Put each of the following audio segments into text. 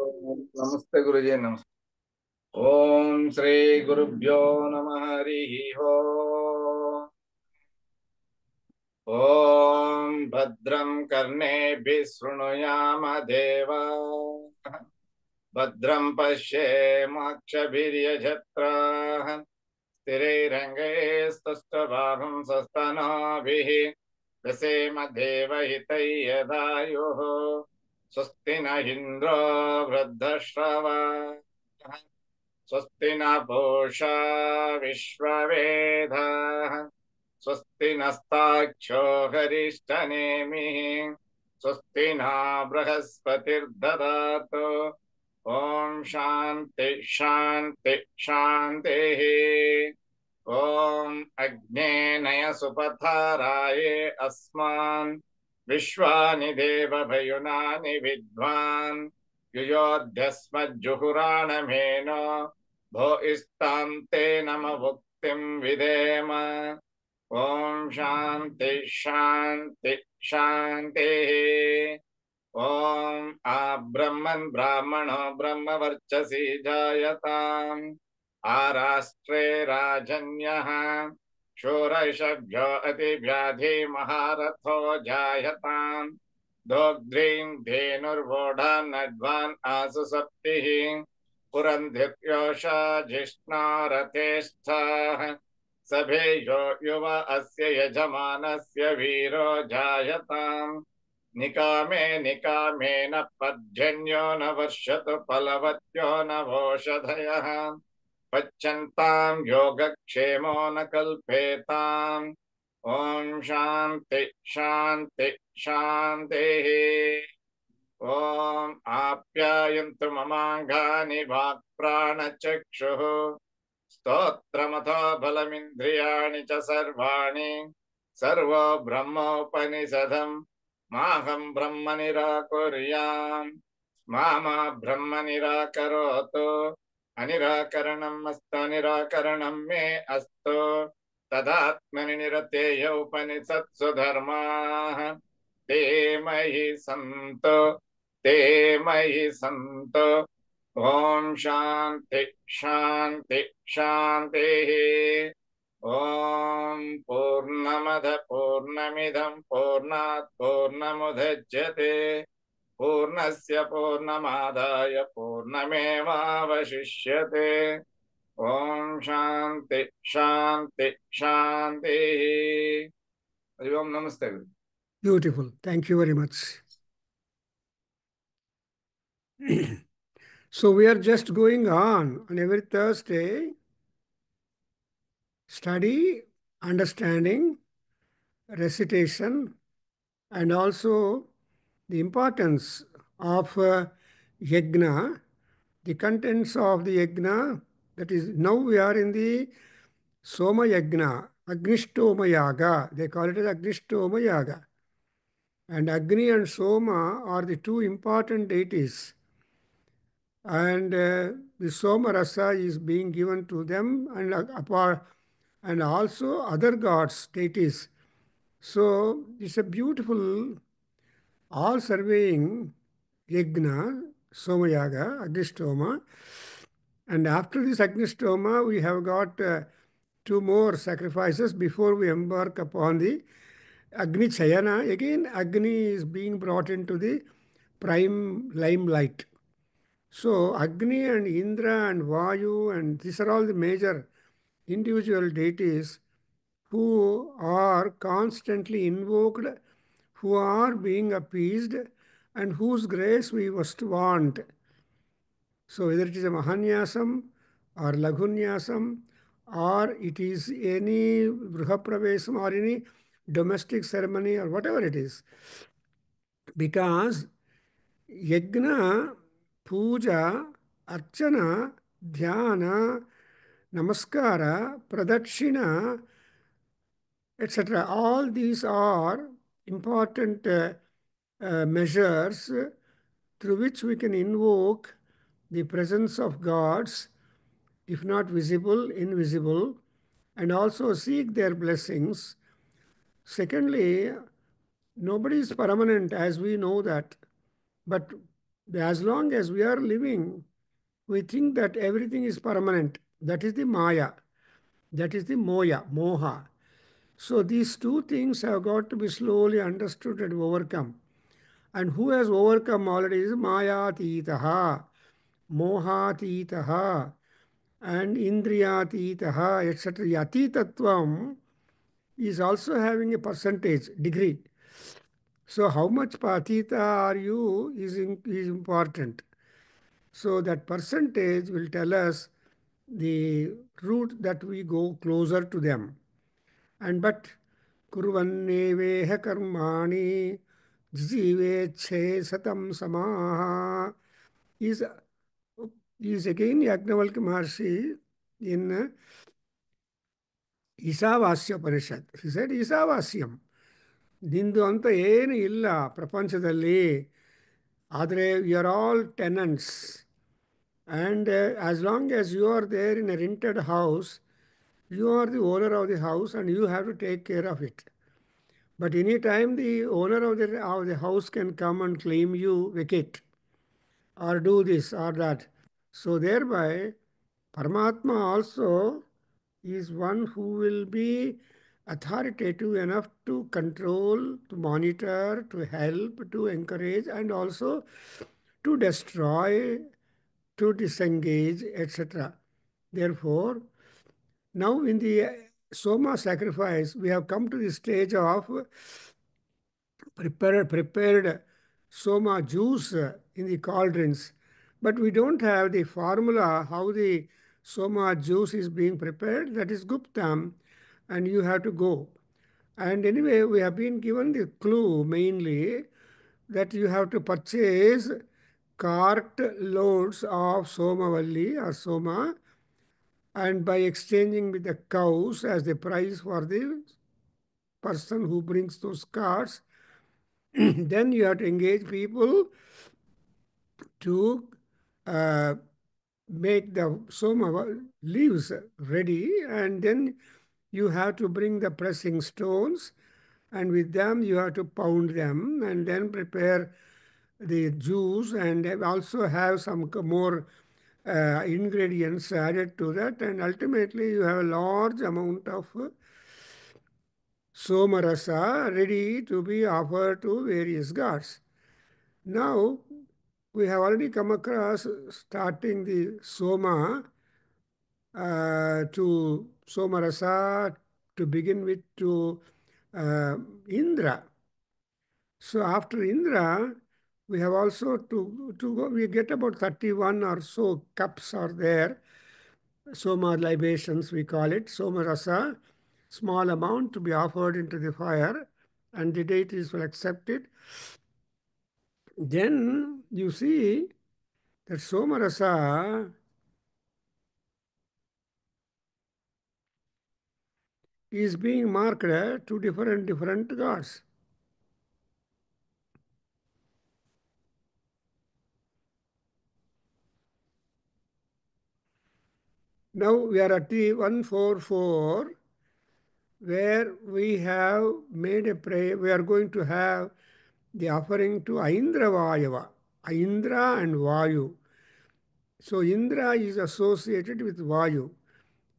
नमस्ते गुरुजी नमस्ते। ओम श्री गुरुभ्यो नमः हरिः ओम्। ओम भद्रं कर्णेभिः शृणुयाम देवाः भद्रं पश्येमाक्षभिर्यजत्राः स्थिरैरङ्गैस्तुष्टुवागुंसस्तनूभिः व्यसेम देवहितैर्यदायुः स्वस्ति न इन्द्रो वृद्धश्रवाः स्वस्ति न पूषा विश्ववेदाः स्वस्ति नस्ताक्षो हरिष्ठनेमिः स्वस्ति न बृहस्पतिर्ददातु ओम शांति शांति शांतिः। ओम अग्नेनय सुपथाराये अस्मान् विश्वानि देवभयुनानि विद्वान् युयोध्यस्मज्जुहुराणमेनो भो इस्तां ते नमभुक्तिं विधेम। ओम शांति शांति शांतिः। ओम आब्रह्मन् ब्राह्मणो ब्रह्मवर्चसि जायताम् आराष्ट्रे राजन्यः शूरैषभ्यो अतिव्याधि महारथो जायताम् दोग्ध्रीं धेनुर्वोढान् नड्वान् आसु सप्तिः पुरन्धिर्योषा जिष्णारथेष्ठाः सभेयो युव अस्य यजमानस्य वीरो जायताम् निकामे निकामे न पर्जन्यो न वर्षतु फलवत्यो न वोषधयः पच्यन्तां योगक्षेमो न कल्पेताम्। ओम शांति शांति शांतिः। ओम आप्यायन्तु ममाङ्गानि वाक्प्राणचक्षुः स्तोत्रमथो बलमिन्द्रियाणि च सर्वाणि सर्वो ब्रह्मोपनिषदम् माहं ब्रह्म निराकुर्याम् मा ब्रह्म निराकरोतु अनिराकरणम् अस्तनिराकरणं मे अस्तु तदात्मनि निरतेय उपनिषत्सु धर्माः ते मयि सन्तु ओम शांति शांति शांतिः। ओम पूर्णमद पूर्णमिदं पूर्णात् पूर्णमुदच्यते पूर्णस्य पूर्णमादाय पूर्णमेवावशिष्यते। ओम शांति शांति शांतिः। हरि ओम नमस्ते गुरु। Beautiful. Thank you very much. So we are just going on every Thursday, study, understanding, recitation, and also the importance of yajna, the contents of the yajna. That is, now we are in the Soma Yajna, Agnishtoma Yaga. They call it as Agnishtoma Yaga. And Agni and Soma are the two important deities. And the Soma Rasa is being given to them and also other gods, deities. So it's a beautiful, all-surveying yajna, Soma Yaga, Agnishtoma. And after this Agnishtoma, we have got two more sacrifices before we embark upon the Agni Chayana. Again, Agni is being brought into the prime limelight. So Agni and Indra and Vayu, and these are all the major individual deities who are constantly invoked, who are being appeased, and whose grace we must want. So whether it is a Mahanyasam or Laghunyasam, or it is any Bruhapravesam or any domestic ceremony or whatever it is. Because Yajna, Puja, Archana, Dhyana, Namaskara, Pradakshina, etc. All these are important measures through which we can invoke the presence of gods, if not visible, invisible, and also seek their blessings. Secondly, nobody is permanent, as we know that. But As long as we are living, we think that everything is permanent. That is the Maya. That is the Moha. So these two things have got to be slowly understood and overcome. And who has overcome already is Mayatitaha, Mohatitaha, and Indriyatitaha, etc. Yatitatvam is also having a percentage degree. So how much patita are you is important. So that percentage will tell us the route that we go closer to them. And but kurvanneveha karmani jiveche satam samaha is again Yajnavalkya Maharshi in Isavasya Upanishad. He said Isavasyam. ನಿಂದು ಅಂತ ಏನು ಇಲ್ಲ ಪ್ರಪಂಚದಲ್ಲಿ. ಆದರೆ we are all tenants. And as long as you are there in a rented house, you are the owner of the house and you have to take care of it. But any time the owner of the house can come and claim you, vacate, or do this or that. So thereby, Paramatma also is one who will be authoritative enough to control, to monitor, to help, to encourage, and also to destroy, to disengage, etc. Therefore, now in the Soma sacrifice, we have come to the stage of prepared Soma juice in the cauldrons. But we don't have the formula how the Soma juice is being prepared. That is Guptam, and you have to go. And anyway, we have been given the clue mainly that you have to purchase cart loads of Somavalli or Soma, and by exchanging with the cows as the price for the person who brings those carts, then you have to engage people to uh, make the Soma leaves ready, and then you have to bring the pressing stones, and with them you have to pound them and then prepare the juice, and also have some more ingredients added to that, and ultimately you have a large amount of Somarasa ready to be offered to various gods. Now, we have already come across starting the Soma to Somarasa to begin with to Indra. So after Indra, we have also to go, we get about 31 or so cups are there. Soma libations, we call it. Soma rasa, small amount to be offered into the fire, and the deities will accept it. Then you see that Soma rasa is being marked to different gods. Now we are at the 144, where we have made a prayer. We are going to have the offering to Aindra Vayava, Aindra and Vayu. So Indra is associated with Vayu.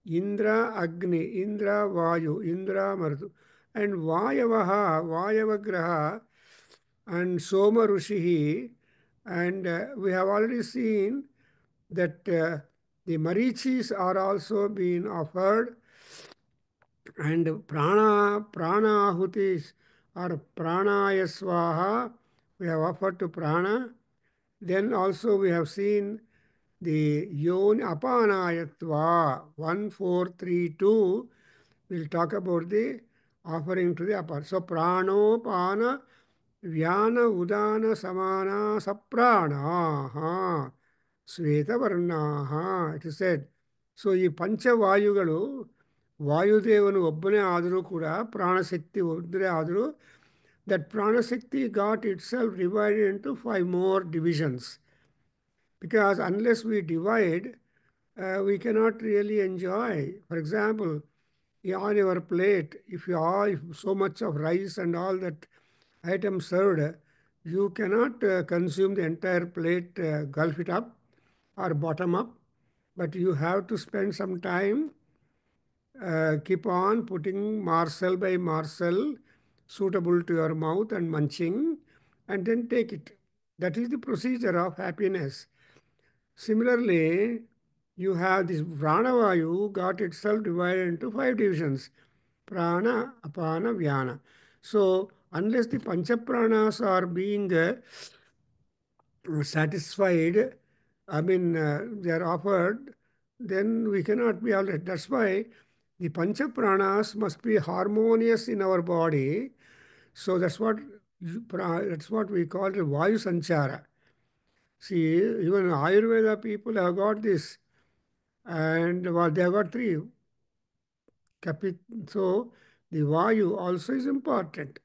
Indra Agni, Indra Vayu, Indra Martu. And Vayavaha, Vayavagraha, and Soma Rushihi. And we have already seen that the Marichis are also being offered, and prana ahutis or pranaya swaha we have offered to prana. Then also we have seen the yon apanayatva 1432. We'll talk about the offering to the upper. So pranopana vyana udana samana saprana ಶ್ವೇತವರ್ಣಾಹ it is said. So ಈ ಪಂಚವಾಯುಗಳು ವಾಯುದೇವನು ಒಬ್ಬನೇ ಆದರೂ ಕೂಡ ಪ್ರಾಣಶಕ್ತಿ ಒಬ್ಬರೇ ಆದರೂ that pranashakti got itself divided into 5 more divisions, because unless we divide, we cannot really enjoy. For example, on your plate, if so much of rice and all that item served, You cannot consume the entire plate, gulp it up or bottom up, but you have to spend some time, keep on putting morsel by morsel suitable to your mouth and munching, and then take it. That is the procedure of happiness. Similarly, you have this pranavayu got itself divided into five divisions: prana, apana, vyana. So, unless the panchapranas are being satisfied, I mean, they are offered, then we cannot be all right. That's why the pancha pranas must be harmonious in our body. So that's what we call the vayu sanchara. See, even Ayurveda people have got this, and well, they have got three. Kapit. So the vayu also is important.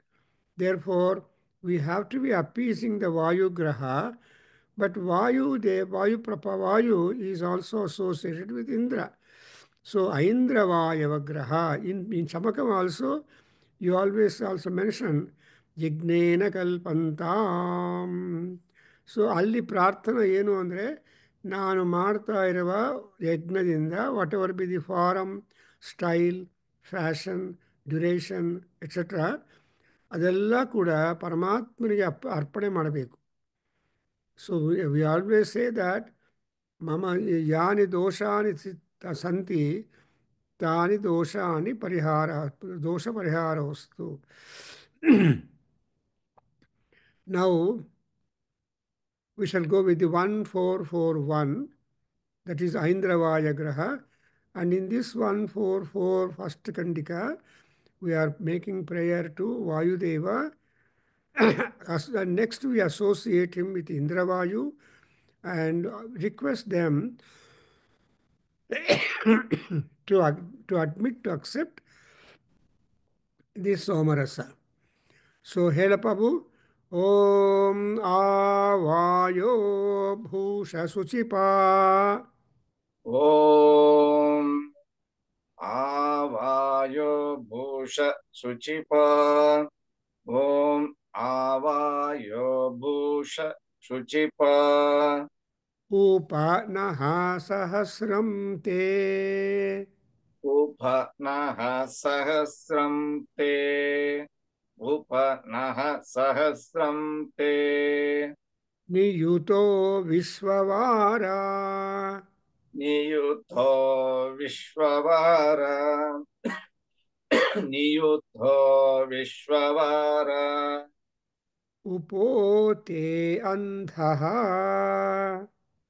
Therefore, we have to be appeasing the vayu graha. But Vayu is also associated with Indra. So Aindra Vayava Graha. In Chamakam also, you always also mention Jignena Kalpantam. So ಅಲ್ಲಿ ಪ್ರಾರ್ಥನೆ ಏನು ಅಂದರೆ ನಾನು ಮಾಡ್ತಾ ಇರುವ ಯಜ್ಞದಿಂದ whatever be the form, style, fashion, duration etcetera ಅದೆಲ್ಲ ಕೂಡ ಪರಮಾತ್ಮನಿಗೆ ಅರ್ಪಣೆ ಮಾಡಬೇಕು. So we always say that Mama Yani Doshani Santi Tani Doshani Parihara Dosha Parihara Hostu. Now we shall go with the 1441, that is Aindravaya Graha. And in this 144 first Kandika, we are making prayer to Vayudeva. And next we associate him with Indravayu and request them to admit, to accept this Somarasa. So, Hela Prabhu, Om Avayo Bhusha Suchipa Om Avayo Bhusha Suchipa. Om Avayo Bhusha Suchipa. Upa Naha Sahasram Te Upanaha Sahasram Te. Upanaha Sahasram Te. Niyuto Vishwavara Niyutho Vishwavara. Niyutho Vishwavara. Upote Andhaha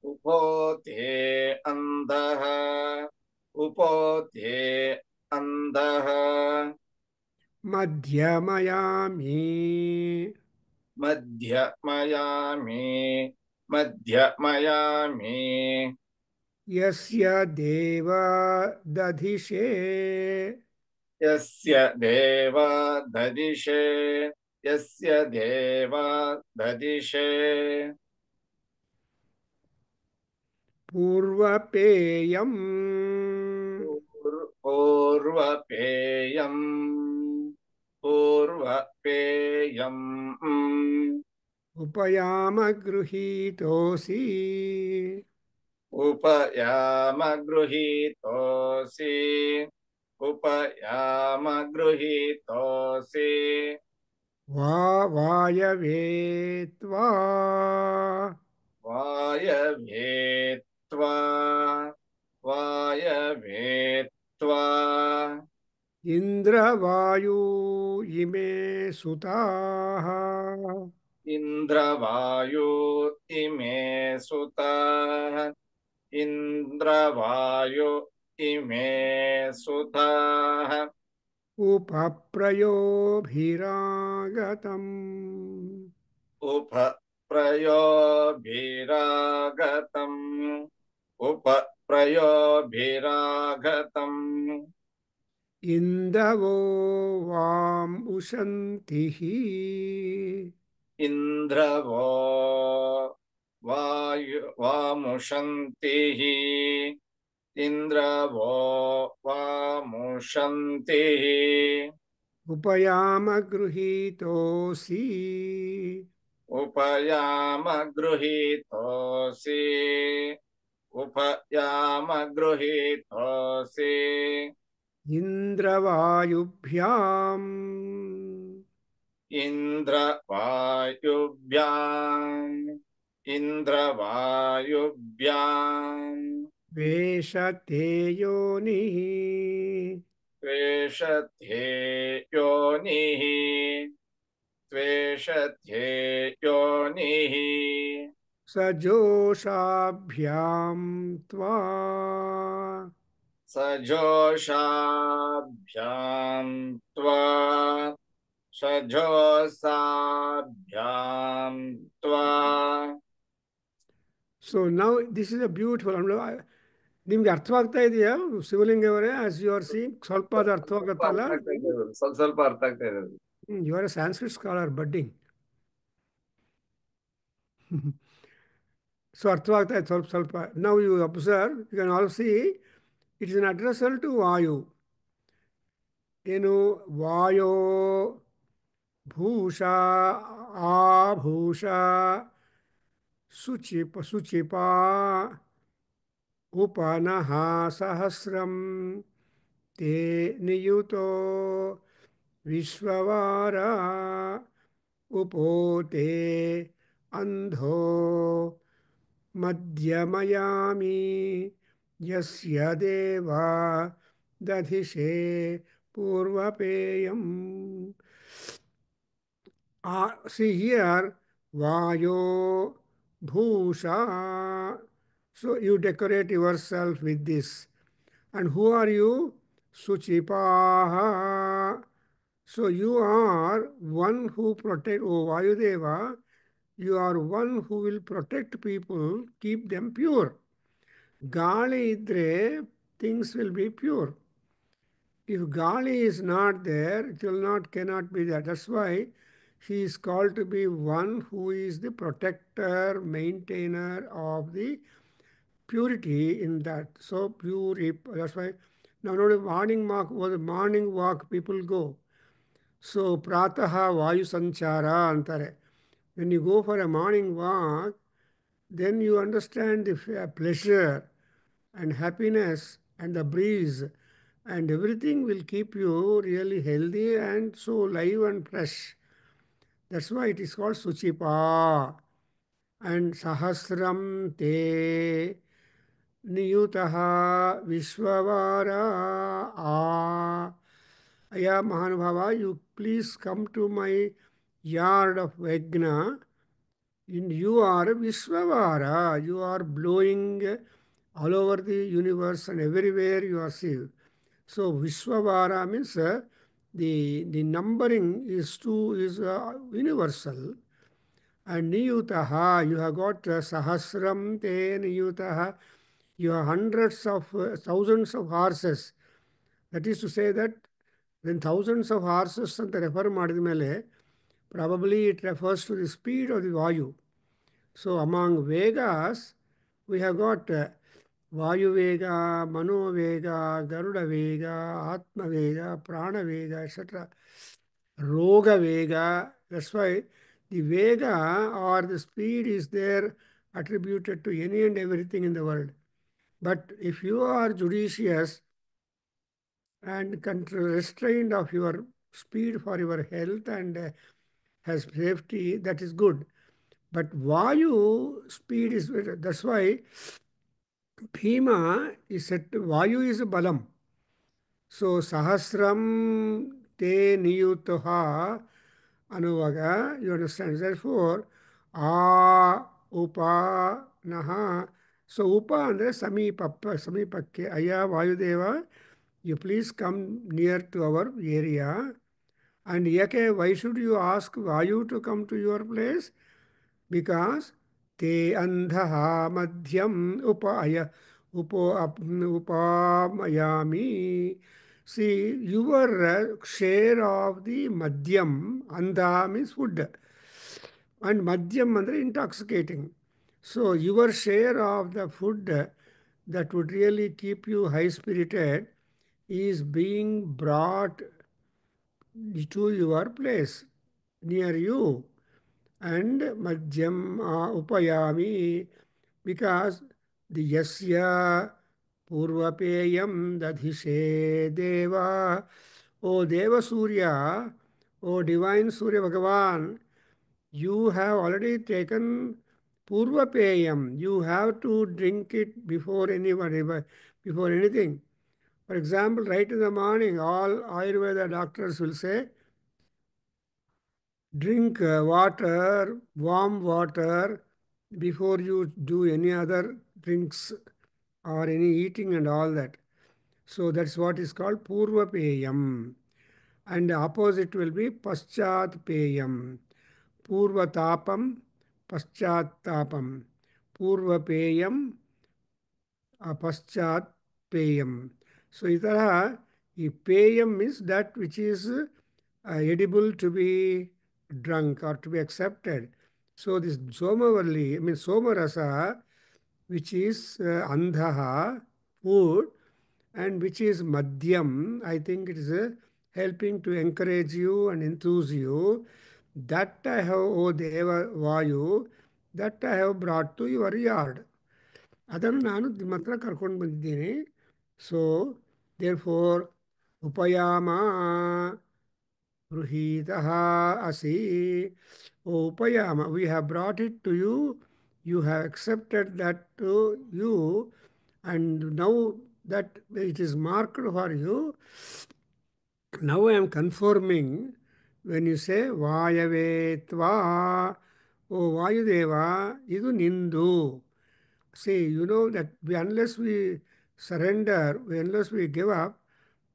Upote Andaha. Upote Andaha. Madhyamayami Madhyamayami. Madhyamayami. Yasya Deva Dadhishe Yasya Deva Dadishe. Yasya Deva Dadishe. Purvapeyam Purvapeyam. Purvapeyam. Upayama Gruhitosi Upayama Gruhitosi. Upayama Gruhitosi. Vayavetva Vayavetva. Vayavetva. Indravayu ime sutaha Indravayu ime sutah. Indravayu ime sutah. Upaprayobhiragatam Upaprayobhiragatam. Upaprayobhiragatam. Indavo vam ushantihi Indravo vamushantihi. Indravo vamushantihi. Upayama Gruhitosi उपयाम गृहीतोऽसि उपयाम गृहीतोऽसि इन्द्रवायुभ्याम् इन्द्रवायुभ्याम् इन्द्रवायुभ्याम् वेशते योनिः त्वेषध्ये योनिः त्वेषध्ये योनिः सजोषाभ्यां त्वा सजोषाभ्यां त्वा सजोषाभ्यां त्वा. So now this is a beautiful. ನಿಮ್ಗೆ ಅರ್ಥವಾಗ್ತಾ ಇದೆಯಾ ಶಿವಲಿಂಗವರೇ? As you are seeing ಸ್ವಲ್ಪ ಅದು ಸ್ವಲ್ಪ ಅರ್ಥವಾಗತ್ತಲ್ಲ? ಅರ್ಥ ಆಗ್ತಾ ಇದೆ ಅದು. ಸ್ವಲ್ಪ ಅರ್ಥ ಆಗ್ತಾ ಇದೆ ಅದು. You are a Sanskrit scholar budding. So ಅರ್ಥವಾಗ್ತಾ ಇದೆ ಸ್ವಲ್ಪ ಸ್ವಲ್ಪ. ನಾವು you observe, you can all see it is an addressal to Vayu. ಏನು? ವಾಯೋ ಭೂಷಾ ಆಭೂಷಾ ಶುಚಿಪಾ उपनः सहस्रं ते नियुतो विश्ववारा उपोते अंधो मध्यमयामि यस्य देवा दधिषे पूर्वपेयम्. See here, Vayo Bhusha. So you decorate yourself with this. And who are you? Suchipaha. So you are one who protect, oh Vayudeva, you are one who will protect people, keep them pure. Gali idre, things will be pure. If Gali is not there, it will not, cannot be there. That's why he is called to be one who is the protector, maintainer of the purity in that. So pure, that's why now ನೋಡಿ morning walk people go. So prataha vayu sanchara anತಾರೆ. When you go for a morning walk, then you understand the pleasure and happiness and the breeze and everything will keep you really healthy and so live and fresh. That's why it is called Suchipa. And Sahasram Te Niyutaha Vishwavara. Aya Mahanubhava, you please come to my yard of Yajna. You are Vishwavara. You are blowing all over the universe and everywhere you are seen. So Vishwavara means the numbering is universal. And Niyutaha, you have got Sahasram Te Niyutaha. You have hundreds of thousands of horses. That is to say that when thousands of horses ಅಂತ refer ಮಾಡಿದ ಮೇಲೆ probably it refers to the speed of the Vayu. So among Vegas, we have got Vayu Vega, Mano Vega, Garuda Vega, Atma Vega, Prana Vega, etc. Roga Vega. That's why the Vega or the speed is there attributed to any and everything in the world. But if you are judicious and restrained of your speed for your health and has safety, that is good. But Vayu speed is better. That's why Bhima is said to, Vayu is Balam. So Sahasram Te Niyutaha Anuvaga, you understand. Therefore, Upa Naha. So Upa andre Samipakke. Aya Vayudeva, you please come near to our area. And yake, why should you ask Vayu to come to your place? Because te andhaha madhyam upamayami. See, your share of the madhyam, andha means food, and madhyam andre intoxicating. So your share of the food that would really keep you high spirited is being brought to your place near you. and madhyam upayami, because the yasya purvapeyam dadhishe deva. O Deva Surya, O divine Surya Bhagavan, you have already taken purvapeyam. You have to drink it before anybody, before anything. For example, right in the morning, all Ayurveda doctors will say, drink water, warm water, before you do any other drinks or any eating and all that. So that's what is called Purvapeyam. And the opposite will be Paschatpeyam. Purvatapam, Paschatapam. Purvapeyam, Paschatpeyam. So, itara, peyam means that which is edible to be drunk or to be accepted. So this Somavalli, I mean Somarasa, which is Andhaha, food, and which is Madhyam, I think it is helping to encourage you and enthuse you. That I have, O Deva Vayu, that I have brought to your yard. ಅದನ್ನು ನಾನು ನಿಮ್ಮ ಹತ್ರ ಕರ್ಕೊಂಡು ಬಂದಿದ್ದೀನಿ. So therefore ಉಪಯಾಮ ಗೃಹೀತಃ ಅಸಿ. ಓ ಉಪಯಾಮ, we have brought it to you, you have accepted that to you, and now that it is marked for you, now I am confirming when you say Vayavetva, O Vayudeva, idu nindu. See, you know that unless we surrender, unless we give up,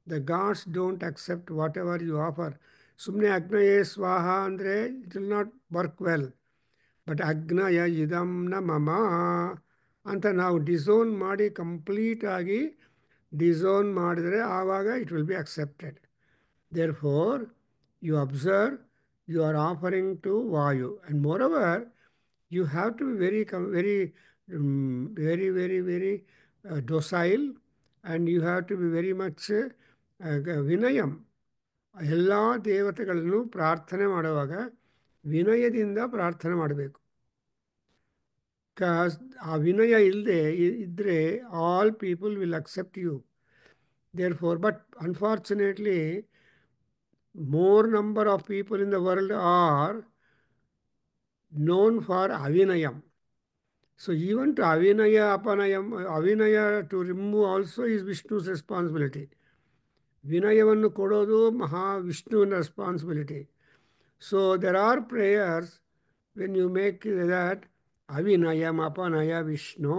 the gods don't accept whatever you offer. Sumne Agnaye Swaha andre, it will not work well. But Agnaya Idam na Mama ಅಂತ ನಾವು ಡಿಸೋನ್ ಮಾಡಿ complete ಆಗಿ ಡಿಸೋನ್ ಮಾಡಿದರೆ ಆವಾಗ it will be accepted. Therefore you observe, you are offering to Vayu, and moreover you have to be very docile, and you have to be very much ವಿನಯಂ. ಎಲ್ಲ ದೇವತೆಗಳನ್ನು ಪ್ರಾರ್ಥನೆ ಮಾಡುವಾಗ ವಿನಯದಿಂದ ಪ್ರಾರ್ಥನೆ ಮಾಡಬೇಕು. ಬಿಕಾಸ್ ಆ ವಿನಯ ಇಲ್ಲದೆ ಇದ್ದರೆ all people will accept you. Therefore, but unfortunately more number of people in the world are known for avinayam. So even to avinaya, apanayam, avinaya to remove also is Vishnu's responsibility. Vinayavannu kododu Mahavishnu's responsibility. So there are prayers when you make that avinayam, apanaya Vishnu.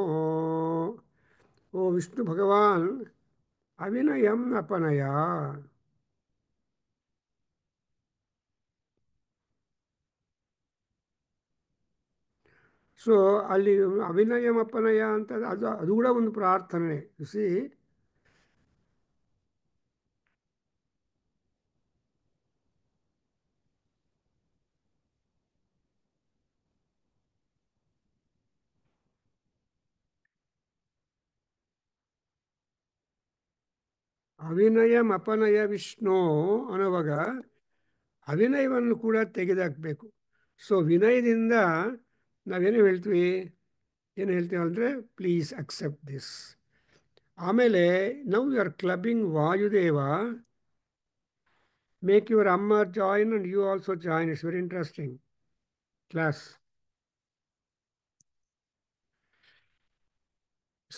Oh Vishnu Bhagavan, avinayam, apanaya. So ಅಲ್ಲಿ ಅವಿನಯ ಅಪನಯ ಅಂತ ಅದು ಕೂಡ ಒಂದು ಪ್ರಾರ್ಥನೆ. C ಅವಿನಯ ಅಪನಯ Vishnu ಅನ್ನುವಾಗ ಅವಿನಯವನ್ನು ಕೂಡ ತೆಗೆದಾಕಬೇಕು. So ವಿನಯದಿಂದ ನಾವೇನು ಹೇಳ್ತೀವಿ, ಏನು ಹೇಳ್ತೀವಿ ಅಂದರೆ ಪ್ಲೀಸ್ ಅಕ್ಸೆಪ್ಟ್ ದಿಸ್. ಆಮೇಲೆ now you are clubbing Vayudeva, make your ಅಮ್ಮ join and you also join. It's very interesting class.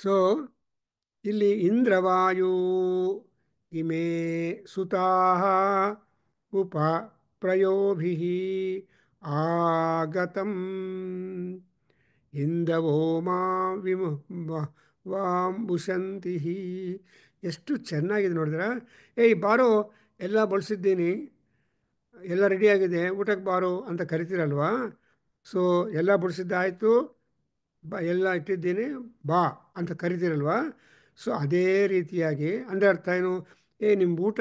So ಇಲ್ಲಿ ಇಂದ್ರವಾಯು ಇಮೇ ಸುತಾಃ ಉಪ ಪ್ರಯೋಭಿಃ ಆಗತಂ ಇಂದವೋ ವಾಂಬುಷಂತಿ. ಎಷ್ಟು ಚೆನ್ನಾಗಿದೆ ನೋಡಿದ್ರೆ. ಏಯ್ ಬಾರೋ, ಎಲ್ಲ ಬಳಸಿದ್ದೀನಿ, ಎಲ್ಲ ರೆಡಿಯಾಗಿದೆ, ಊಟಕ್ಕೆ ಬಾರೋ ಅಂತ ಕರಿತೀರಲ್ವಾ. ಸೊ ಎಲ್ಲ ಬಡಿಸಿದ್ದಾಯಿತು, ಎಲ್ಲ ಇಟ್ಟಿದ್ದೀನಿ, ಬಾ ಅಂತ ಕರಿತೀರಲ್ವಾ. ಸೊ ಅದೇ ರೀತಿಯಾಗಿ ಅಂದರೆ ಅರ್ಥ ಏನು, ನಿಮ್ಮ ಊಟ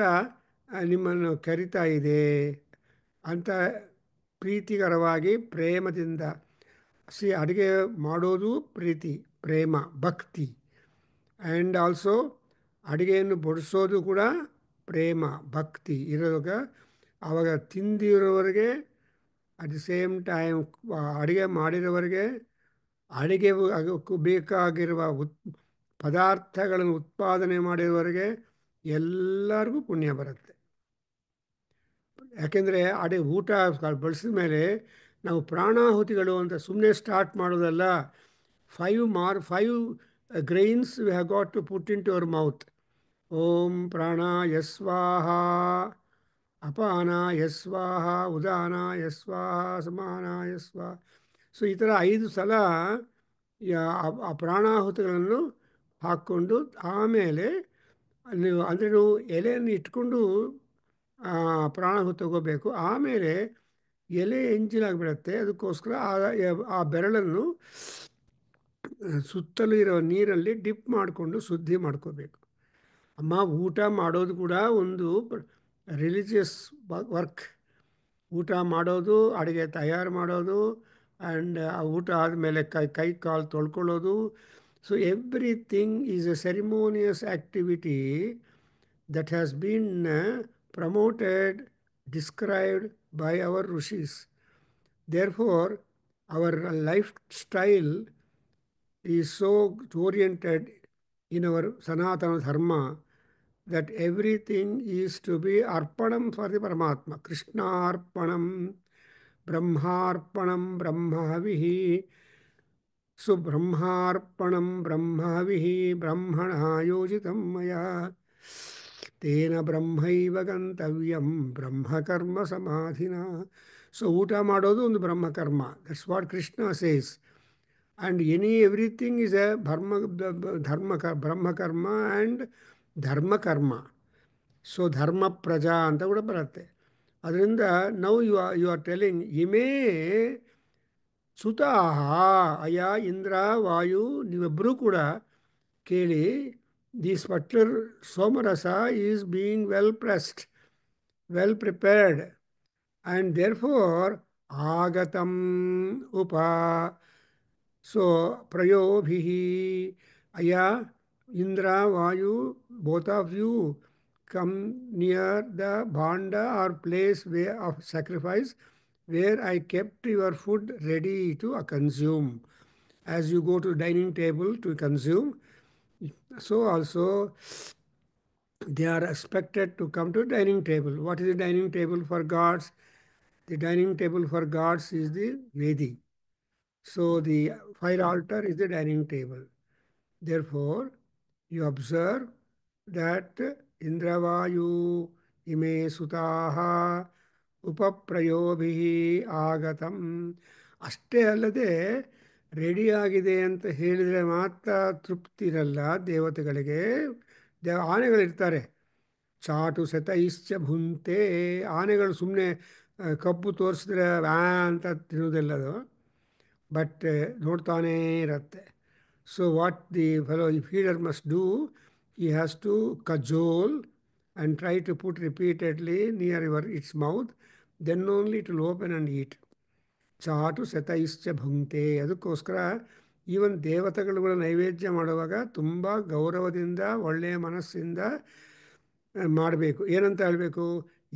ನಿಮ್ಮನ್ನು ಕರಿತಾ ಇದೆ ಅಂತ ಪ್ರೀತಿಕರವಾಗಿ ಪ್ರೇಮದಿಂದ. ಅಡುಗೆ ಮಾಡೋದು ಪ್ರೀತಿ, ಪ್ರೇಮ, ಭಕ್ತಿ. ಆ್ಯಂಡ್ ಆಲ್ಸೋ ಅಡುಗೆಯನ್ನು ಬಡಿಸೋದು ಕೂಡ ಪ್ರೇಮ, ಭಕ್ತಿ ಇರುವಾಗ ಆವಾಗ ತಿಂದಿರೋರಿಗೆ ಅಟ್ ದಿ ಸೇಮ್ ಟೈಮ್ ಅಡುಗೆ ಮಾಡಿರೋವರೆಗೆ ಅಡುಗೆ ಬೇಕಾಗಿರುವ ಪದಾರ್ಥಗಳನ್ನು ಉತ್ಪಾದನೆ ಮಾಡಿರೋವರೆಗೆ ಎಲ್ಲರಿಗೂ ಪುಣ್ಯ ಬರುತ್ತೆ. ಯಾಕೆಂದರೆ ಊಟ ಬಳಸಿದ ಮೇಲೆ ನಾವು ಪ್ರಾಣಾಹುತಿಗಳು ಅಂತ ಸುಮ್ಮನೆ ಸ್ಟಾರ್ಟ್ ಮಾಡೋದಲ್ಲ. 5 grains we have got to put into our mouth. ಓಂ ಪ್ರಾಣಾಯ ಸ್ವಾಹ, ಅಪಾನಾಯ ಸ್ವಾಹ, ಉದಾನಾಯ ಸ್ವಾಹ, ಸಮಾನಾಯ ಸ್ವಾಹ. ಸೊ ಈ ಥರ 5 ಸಲ ಆ ಪ್ರಾಣಾಹುತಿಗಳನ್ನು ಹಾಕ್ಕೊಂಡು ಆಮೇಲೆ ನೀವು ಎಲೆಯನ್ನು ಇಟ್ಕೊಂಡು ಪ್ರಾಣಾಹುತಿ ತಗೋಬೇಕು. ಆಮೇಲೆ ಎಲೆ ಎಂಜಿಲಾಗಿಬಿಡುತ್ತೆ. ಅದಕ್ಕೋಸ್ಕರ ಆ ಬೆರಳನ್ನು ಸುತ್ತಲೂ ಇರೋ ನೀರಲ್ಲಿ ಡಿಪ್ ಮಾಡಿಕೊಂಡು ಶುದ್ಧಿ ಮಾಡ್ಕೋಬೇಕು. ಅಮ್ಮ, ಊಟ ಮಾಡೋದು ಕೂಡ ಒಂದು ರಿಲಿಜಿಯಸ್ ವರ್ಕ್. ಊಟ ಮಾಡೋದು, ಅಡುಗೆ ತಯಾರು ಮಾಡೋದು, ಆ್ಯಂಡ್ ಊಟ ಆದಮೇಲೆ ಕೈ ಕಾಲು ತೊಳ್ಕೊಳ್ಳೋದು. So everything is a ceremonious activity that has been promoted, described by our rishis. Therefore, our lifestyle is so oriented in our Sanatana Dharma that everything is to be arpanam for the Paramatma. Krishna arpanam, Brahmarpanam, Brahmahavihi. So Brahmarpanam, Brahmahavihi, Brahmana yojitam maya. ತೇನ ಬ್ರಹ್ಮೈವ ಗಂತವ್ಯಂ ಬ್ರಹ್ಮಕರ್ಮ ಸಮಾಧಿನ. So ಊಟ ಮಾಡೋದು ಒಂದು ಬ್ರಹ್ಮಕರ್ಮ. That's what Krishna says. And everything is a ಬ್ರಹ್ಮಕರ್ಮ and ಧರ್ಮಕರ್ಮ. So ಧರ್ಮ ಪ್ರಜಾ ಅಂತ ಕೂಡ ಬರುತ್ತೆ. ಅದರಿಂದ ನೌ ಯು ಆರ್ ಟೆಲಿಂಗ್ ಇಮೇ ಸುತಾಹ, ಅಯ ಇಂದ್ರ ವಾಯು ನೀವಿಬ್ಬರೂ ಕೂಡ ಕೇಳಿ, this particular somarasa is being well pressed, well prepared, and therefore agatam upa. So prayobhihi, aya indra vayu, both of you come near the bhanda or place of sacrifice where I kept your food ready to consume. As you go to dining table to consume, so also they are expected to come to dining table. What is the dining table for gods? The dining table for gods is the Vedi. So the fire altar is the dining table. Therefore, you observe that Indravayu ime sutaha ಉಪಪ್ರಯೋಭಿಹಿ ಆಗತಂ. ಅಷ್ಟೇ ಅಲ್ಲದೆ ರೆಡಿಯಾಗಿದೆ ಅಂತ ಹೇಳಿದರೆ ಮಾತ್ರ ತೃಪ್ತಿ ಇರಲ್ಲ ದೇವತೆಗಳಿಗೆ. ಆನೆಗಳಿರ್ತಾರೆ, chat ಶತೈಶ್ಚ ಭುಂತೆ. ಆನೆಗಳು ಸುಮ್ಮನೆ ಕಬ್ಬು ತೋರಿಸಿದ್ರೆ ವ್ಯಾ ಅಂತ ತಿನ್ನೋದಿಲ್ಲ ಅದು, ಬಟ್ ನೋಡ್ತಾನೇ ಇರುತ್ತೆ. So what the fellow feeder must do, he has to cajole and try to put repeatedly near its mouth, then only it will open and eat. ಚಾಟು ಶತೈಶ್ಚ ಭುಂಕ್ತೆ. ಅದಕ್ಕೋಸ್ಕರ ಈವನ್ ದೇವತೆಗಳು ನೈವೇದ್ಯ ಮಾಡುವಾಗ ತುಂಬ ಗೌರವದಿಂದ ಒಳ್ಳೆಯ ಮನಸ್ಸಿಂದ ಮಾಡಬೇಕು. ಏನಂತ ಹೇಳಬೇಕು?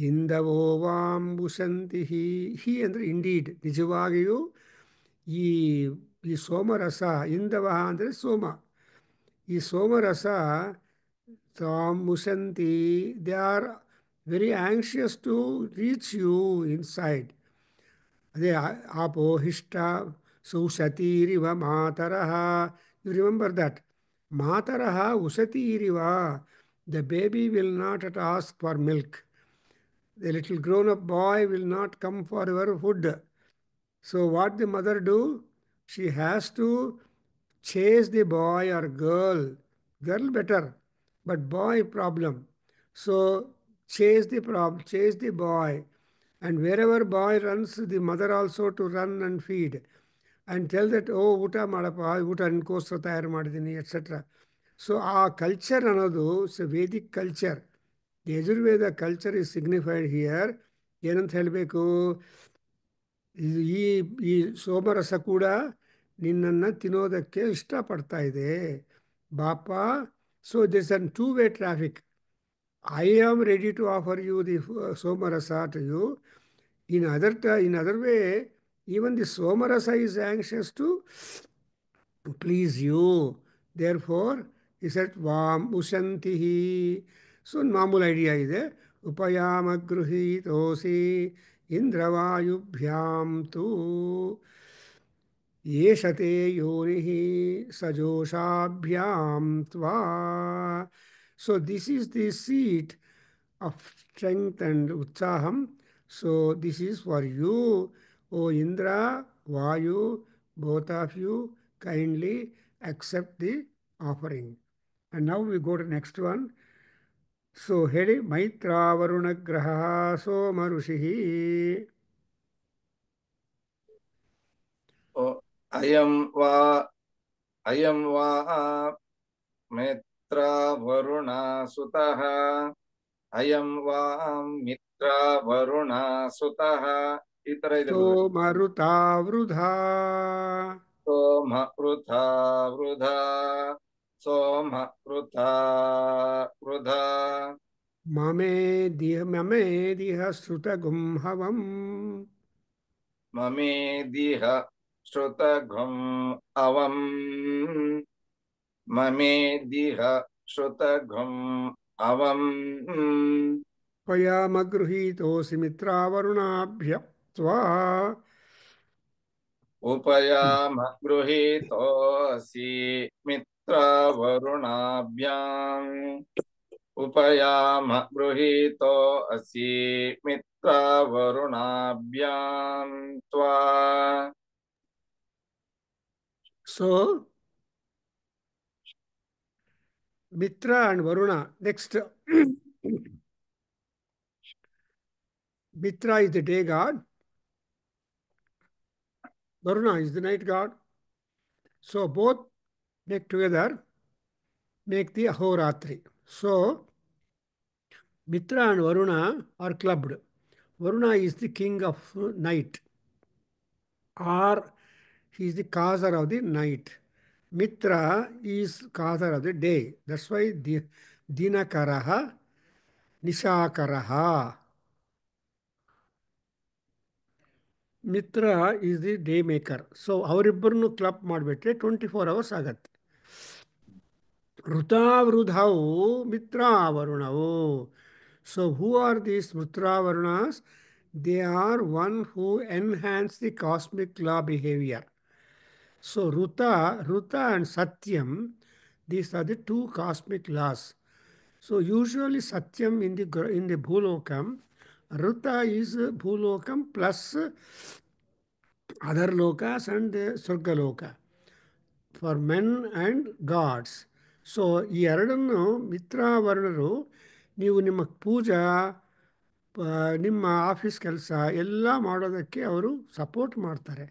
ಇಂದವೋ ವಾಂಬುಶಂತಿ. ಹಿ ಅಂದರೆ ಇಂಡೀಡ್, ನಿಜವಾಗಿಯೂ ಈ ಸೋಮರಸ, ಇಂದವ ಅಂದರೆ ಸೋಮ, ಈ ಸೋಮರಸ ತಾಂಬುಶಂತಿ, they are very anxious to reach you inside. ಅದೇ ಆಪೋಹಿಷ್ಟ ಸೌಷತೀರಿವ ಮಾತರಃ. You remember that. ಮಾತರಃ ಉಸತೀರಿವ. The baby will not ask for milk. The little grown-up boy will not come for your food. So what the mother do? She has to chase the boy or girl. Girl better, but boy problem. So chase the boy. And wherever boy runs, the mother also to run and feed. And tell that, oh, ಊಟ ಮಾಡಪ್ಪ, ಊಟ ನಿನ್ಕೋಸ್ಕರ ತಯಾರು ಮಾಡಿದ್ದೀನಿ, etcetera. So ಆ culture ಅನ್ನೋದು Vedic culture. The Yajurveda culture is signified here. ಏನಂತ ಹೇಳಬೇಕು? ಈ ಸೋಮರಸ ಕೂಡ ನಿನ್ನನ್ನು ತಿನ್ನೋದಕ್ಕೆ ಇಷ್ಟಪಡ್ತಾ ಇದೆ ಬಾಪ. So this an two-way traffic. I am ready to offer you the somarasa to you. In other way, even the Somarasa is anxious to please you. Therefore, he said, Vam Ushantihi. So, normal idea is there. Upayama Gruhitosi Indravayubhyam tu Yeshate Yonihi Sajoshabhyam tva. So, this is the seat of strength and utsaham. So, this is for you, O Indra, Vayu, both of you, kindly accept the offering. And now we go to next one. So, Hedi Maitra Varuna Graha Soma Rushihi. ओ अयं वा मित्र वरुणा सुतः अयं वा मित्र वरुणा सुतः ಈ ತರ ಇದೆ ಗುರುಗಳೇ. Somaruta Vrudha. ಸೋಮ ವೃಥಾ ವೃಧಾ ಸೋಮ ವೃಥಾ ವೃಧಾ Mame diha Srutagum Havam. ಮಮೇದಿಹ ಶ್ರುತಘಂ ಅವಂ ಮಮೇದಿಹ ಶ್ರುತಘಂ ಅವಂ Payamagruhitosi Mitra Varunabhya Tva. ಉಪಯಾಮ ಗೃಹೀತೋऽಸಿ ಮಿತ್ರ ವರುಣಾಭ್ಯಾಂ उपयाम गृहीतो असि मित्र वरुणाभ्यां त्वा So, Mitra and Varuna. Next, Mitra is the day god. Varuna is the night god. So, both make together, make the Ahoratri. So, Mitra and Varuna are clubbed. Varuna is the king of night, or he is the causer of the night. Mitra is causer of the day. That's why Dinakaraha, Nishakaraha. Mitra is the day maker. So ಅವರಿಬ್ಬರನ್ನು club ಮಾಡಿಬಿಟ್ರೆ 24 hours ಆಗತ್ತೆ. ಋತಾವೃಧವು ಮಿತ್ರಾವರುಣವು. So who are these Mitravarunas? They are one who enhance the cosmic law behavior. So Ruta and Satyam, these are the two cosmic laws. So usually Satyam in the Bhulokam, Ruta is Bhulokam plus other lokas and Surgaloka for men and gods. So ಈ ಎರಡನ್ನು ಮಿತ್ರಾವರ್ಣರು ನೀವು ನಿಮ್ಮ ಪೂಜಾ ನಿಮ್ಮ office ಕೆಲಸ ಎಲ್ಲ ಮಾಡೋದಕ್ಕೆ ಅವರು support ಮಾಡ್ತಾರೆ.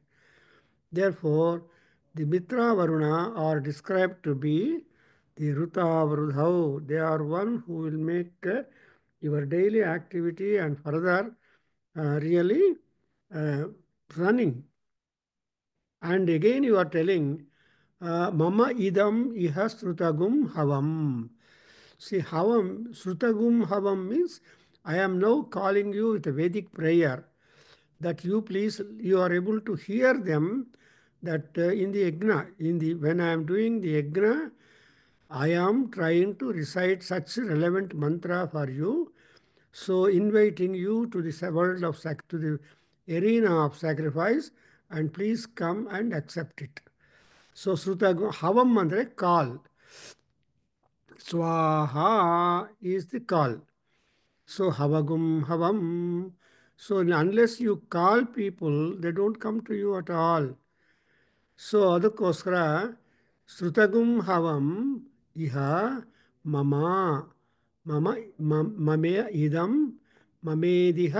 Therefore the Mitravaruna are describe to be the ಋತಾವೃಧೌ. They are one who will make your daily activity and further really running. And again you are telling, Mama idam iha srutagum havam. See, havam, srutagum havam means, I am now calling you with a Vedic prayer that you please, you are able to hear them, that in the yajna, when I am doing the yajna, I am trying to recite such relevant mantra for you. So inviting you to the world of to the arena of sacrifice, and please come and accept it. So Srutagum Havam andre call. Swaha is the call. So Havagum Havam. So unless you call people, they don't come to you at all. So ಅದಕ್ಕೋಸ್ಕರ ಶ್ರುತಗುಂ ಹವಂ ಇಹ ಮಮ ಮಮ ಮಮೇ ಇದಂ ಮಮೇದಿಹ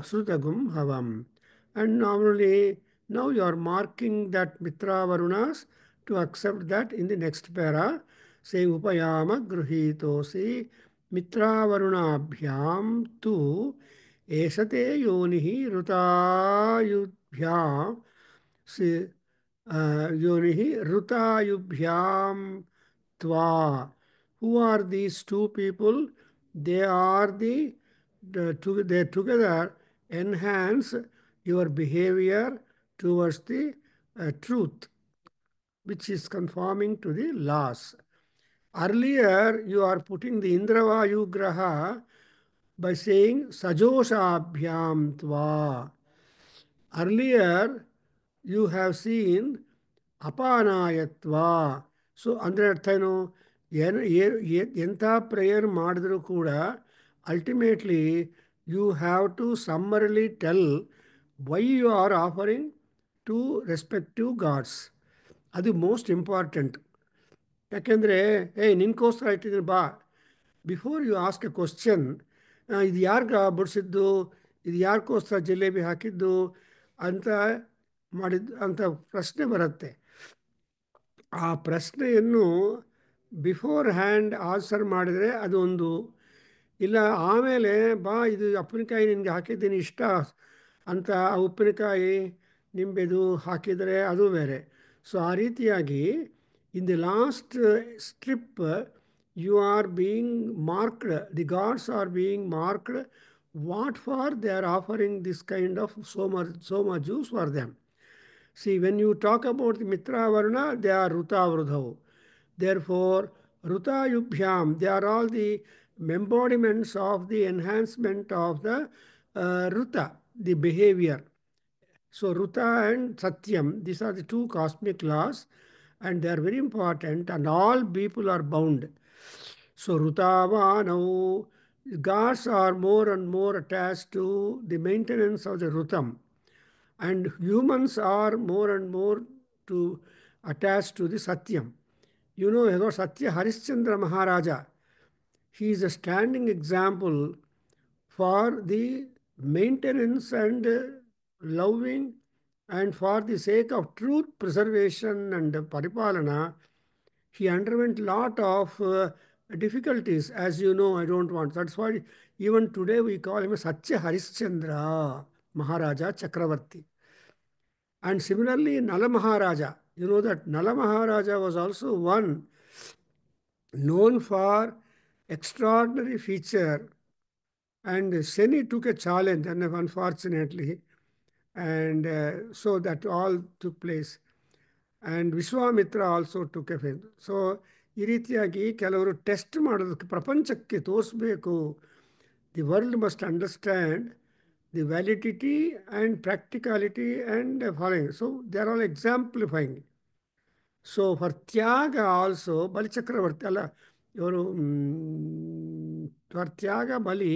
Srutagum Havam. And normally, now you are marking that Mitra Varunas to accept that in the next para, saying Upayama Gruhitosi Mitra Varunabhyam tu Esate Yonihi Rutayubhyam. See, Yonihi Rutayubhyam Tva. Who are these two people? They are they're together enhance your behavior towards the truth, which is conforming to the laws. Earlier, you are putting the Indravayu Graha by saying Sajoshabhyam Tva. Earlier, you have seen ಅಪಾನಾಯತ್ವ. So ಅಂದರೆ ಅರ್ಥ ಏನು? ಎಂಥ prayer ಮಾಡಿದ್ರೂ ಕೂಡ ultimately you have to summarily tell why you are offering to respective gods. ಅದು most important. ಯಾಕೆಂದರೆ ನಿನ್ಗೋಸ್ಕರ ಇಟ್ಟಿದ್ದೀನಿ ಬಾ, before you ask a question, ಇದು ಯಾರ್ಗ ಬಡಿಸಿದ್ದು, ಇದು ಯಾರಿಗೋಸ್ಕರ ಜಿಲೇಬಿ ಹಾಕಿದ್ದು ಅಂತ ಅಂತ ಪ್ರಶ್ನೆ ಬರುತ್ತೆ. ಆ ಪ್ರಶ್ನೆಯನ್ನು ಬಿಫೋರ್ ಹ್ಯಾಂಡ್ ಆನ್ಸರ್ ಮಾಡಿದರೆ ಅದು ಒಂದು. ಇಲ್ಲ ಆಮೇಲೆ ಬಾ ಇದು ಉಪ್ಪಿನಕಾಯಿ ನಿನಗೆ ಹಾಕಿದ್ದೀನಿ ಇಷ್ಟ ಅಂತ ಆ ಉಪ್ಪಿನಕಾಯಿ ನಿಂಬೆದು ಹಾಕಿದರೆ ಅದು ಬೇರೆ. ಸೊ ಆ ರೀತಿಯಾಗಿ in the last strip you are being marked, the gods are being marked what for they are offering this kind of so much juice for them. See, when you talk about the Mitra Varna, they are Ruta Vrudhau. Therefore, Ruta Yubhyam, they are all the embodiments of the enhancement of the Ruta, the behavior. So, Ruta and Satyam, these are the two cosmic laws, and they are very important, and all people are bound. So, Rutavanau, gods are more and more attached to the maintenance of the Rutam. And humans are more and more to attached to the Satyam. You know about Satya Harishchandra Maharaja. He is a standing example for the maintenance and loving and for the sake of truth preservation and paripalana. He underwent lot of difficulties, as you know. I don't want. That's why even today we call him Satya Harishchandra Maharaja Chakravarti. And similarly, Nala Maharaja, you know that Nala Maharaja was also one known for extraordinary feature, and Shani took a challenge, and unfortunately, and so that all took place. And Vishwamitra also took a faith. So ಈ ರೀತಿಯಾಗಿ ಕೆಲವರು test ಮಾಡೋದಕ್ಕೆ ಪ್ರಪಂಚಕ್ಕೆ ತೋರಿಸ್ಬೇಕು. The world must understand the validity and practicality and following. So they are all exemplifying. So for Tyaga also, Bali Chakravarti, for Tyaga Bali,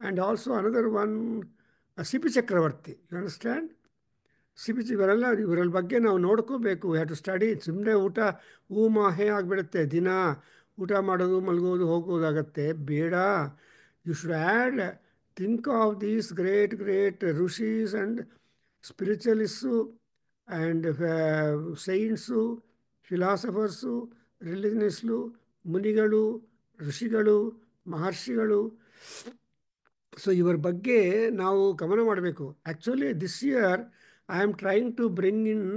and also another one, Sipi Chakravarti. You understand? ಸಿಪಿಚಿ ಇವರೆಲ್ಲ ಬಗ್ಗೆ ನಾವು ನೋಡ್ಕೋಬೇಕು. Have to study. ಸುಮ್ಮನೆ ಮಾಹೆ ಆಗಿಬಿಡುತ್ತೆ. ದಿನ ಊಟ ಮಾಡೋದು, ಮಲಗೋದು, ಹೋಗೋದಾಗತ್ತೆ. ಬೇಡ. You should add, think of these great rishis and spiritualists and saints, philosophers, religionists, ಮುನಿಗಳು, ಋಷಿಗಳು, ಮಹರ್ಷಿಗಳು. ಸೊ ಇವರ ಬಗ್ಗೆ ನಾವು ಗಮನ ಮಾಡಬೇಕು. Actually this year I am trying to bring in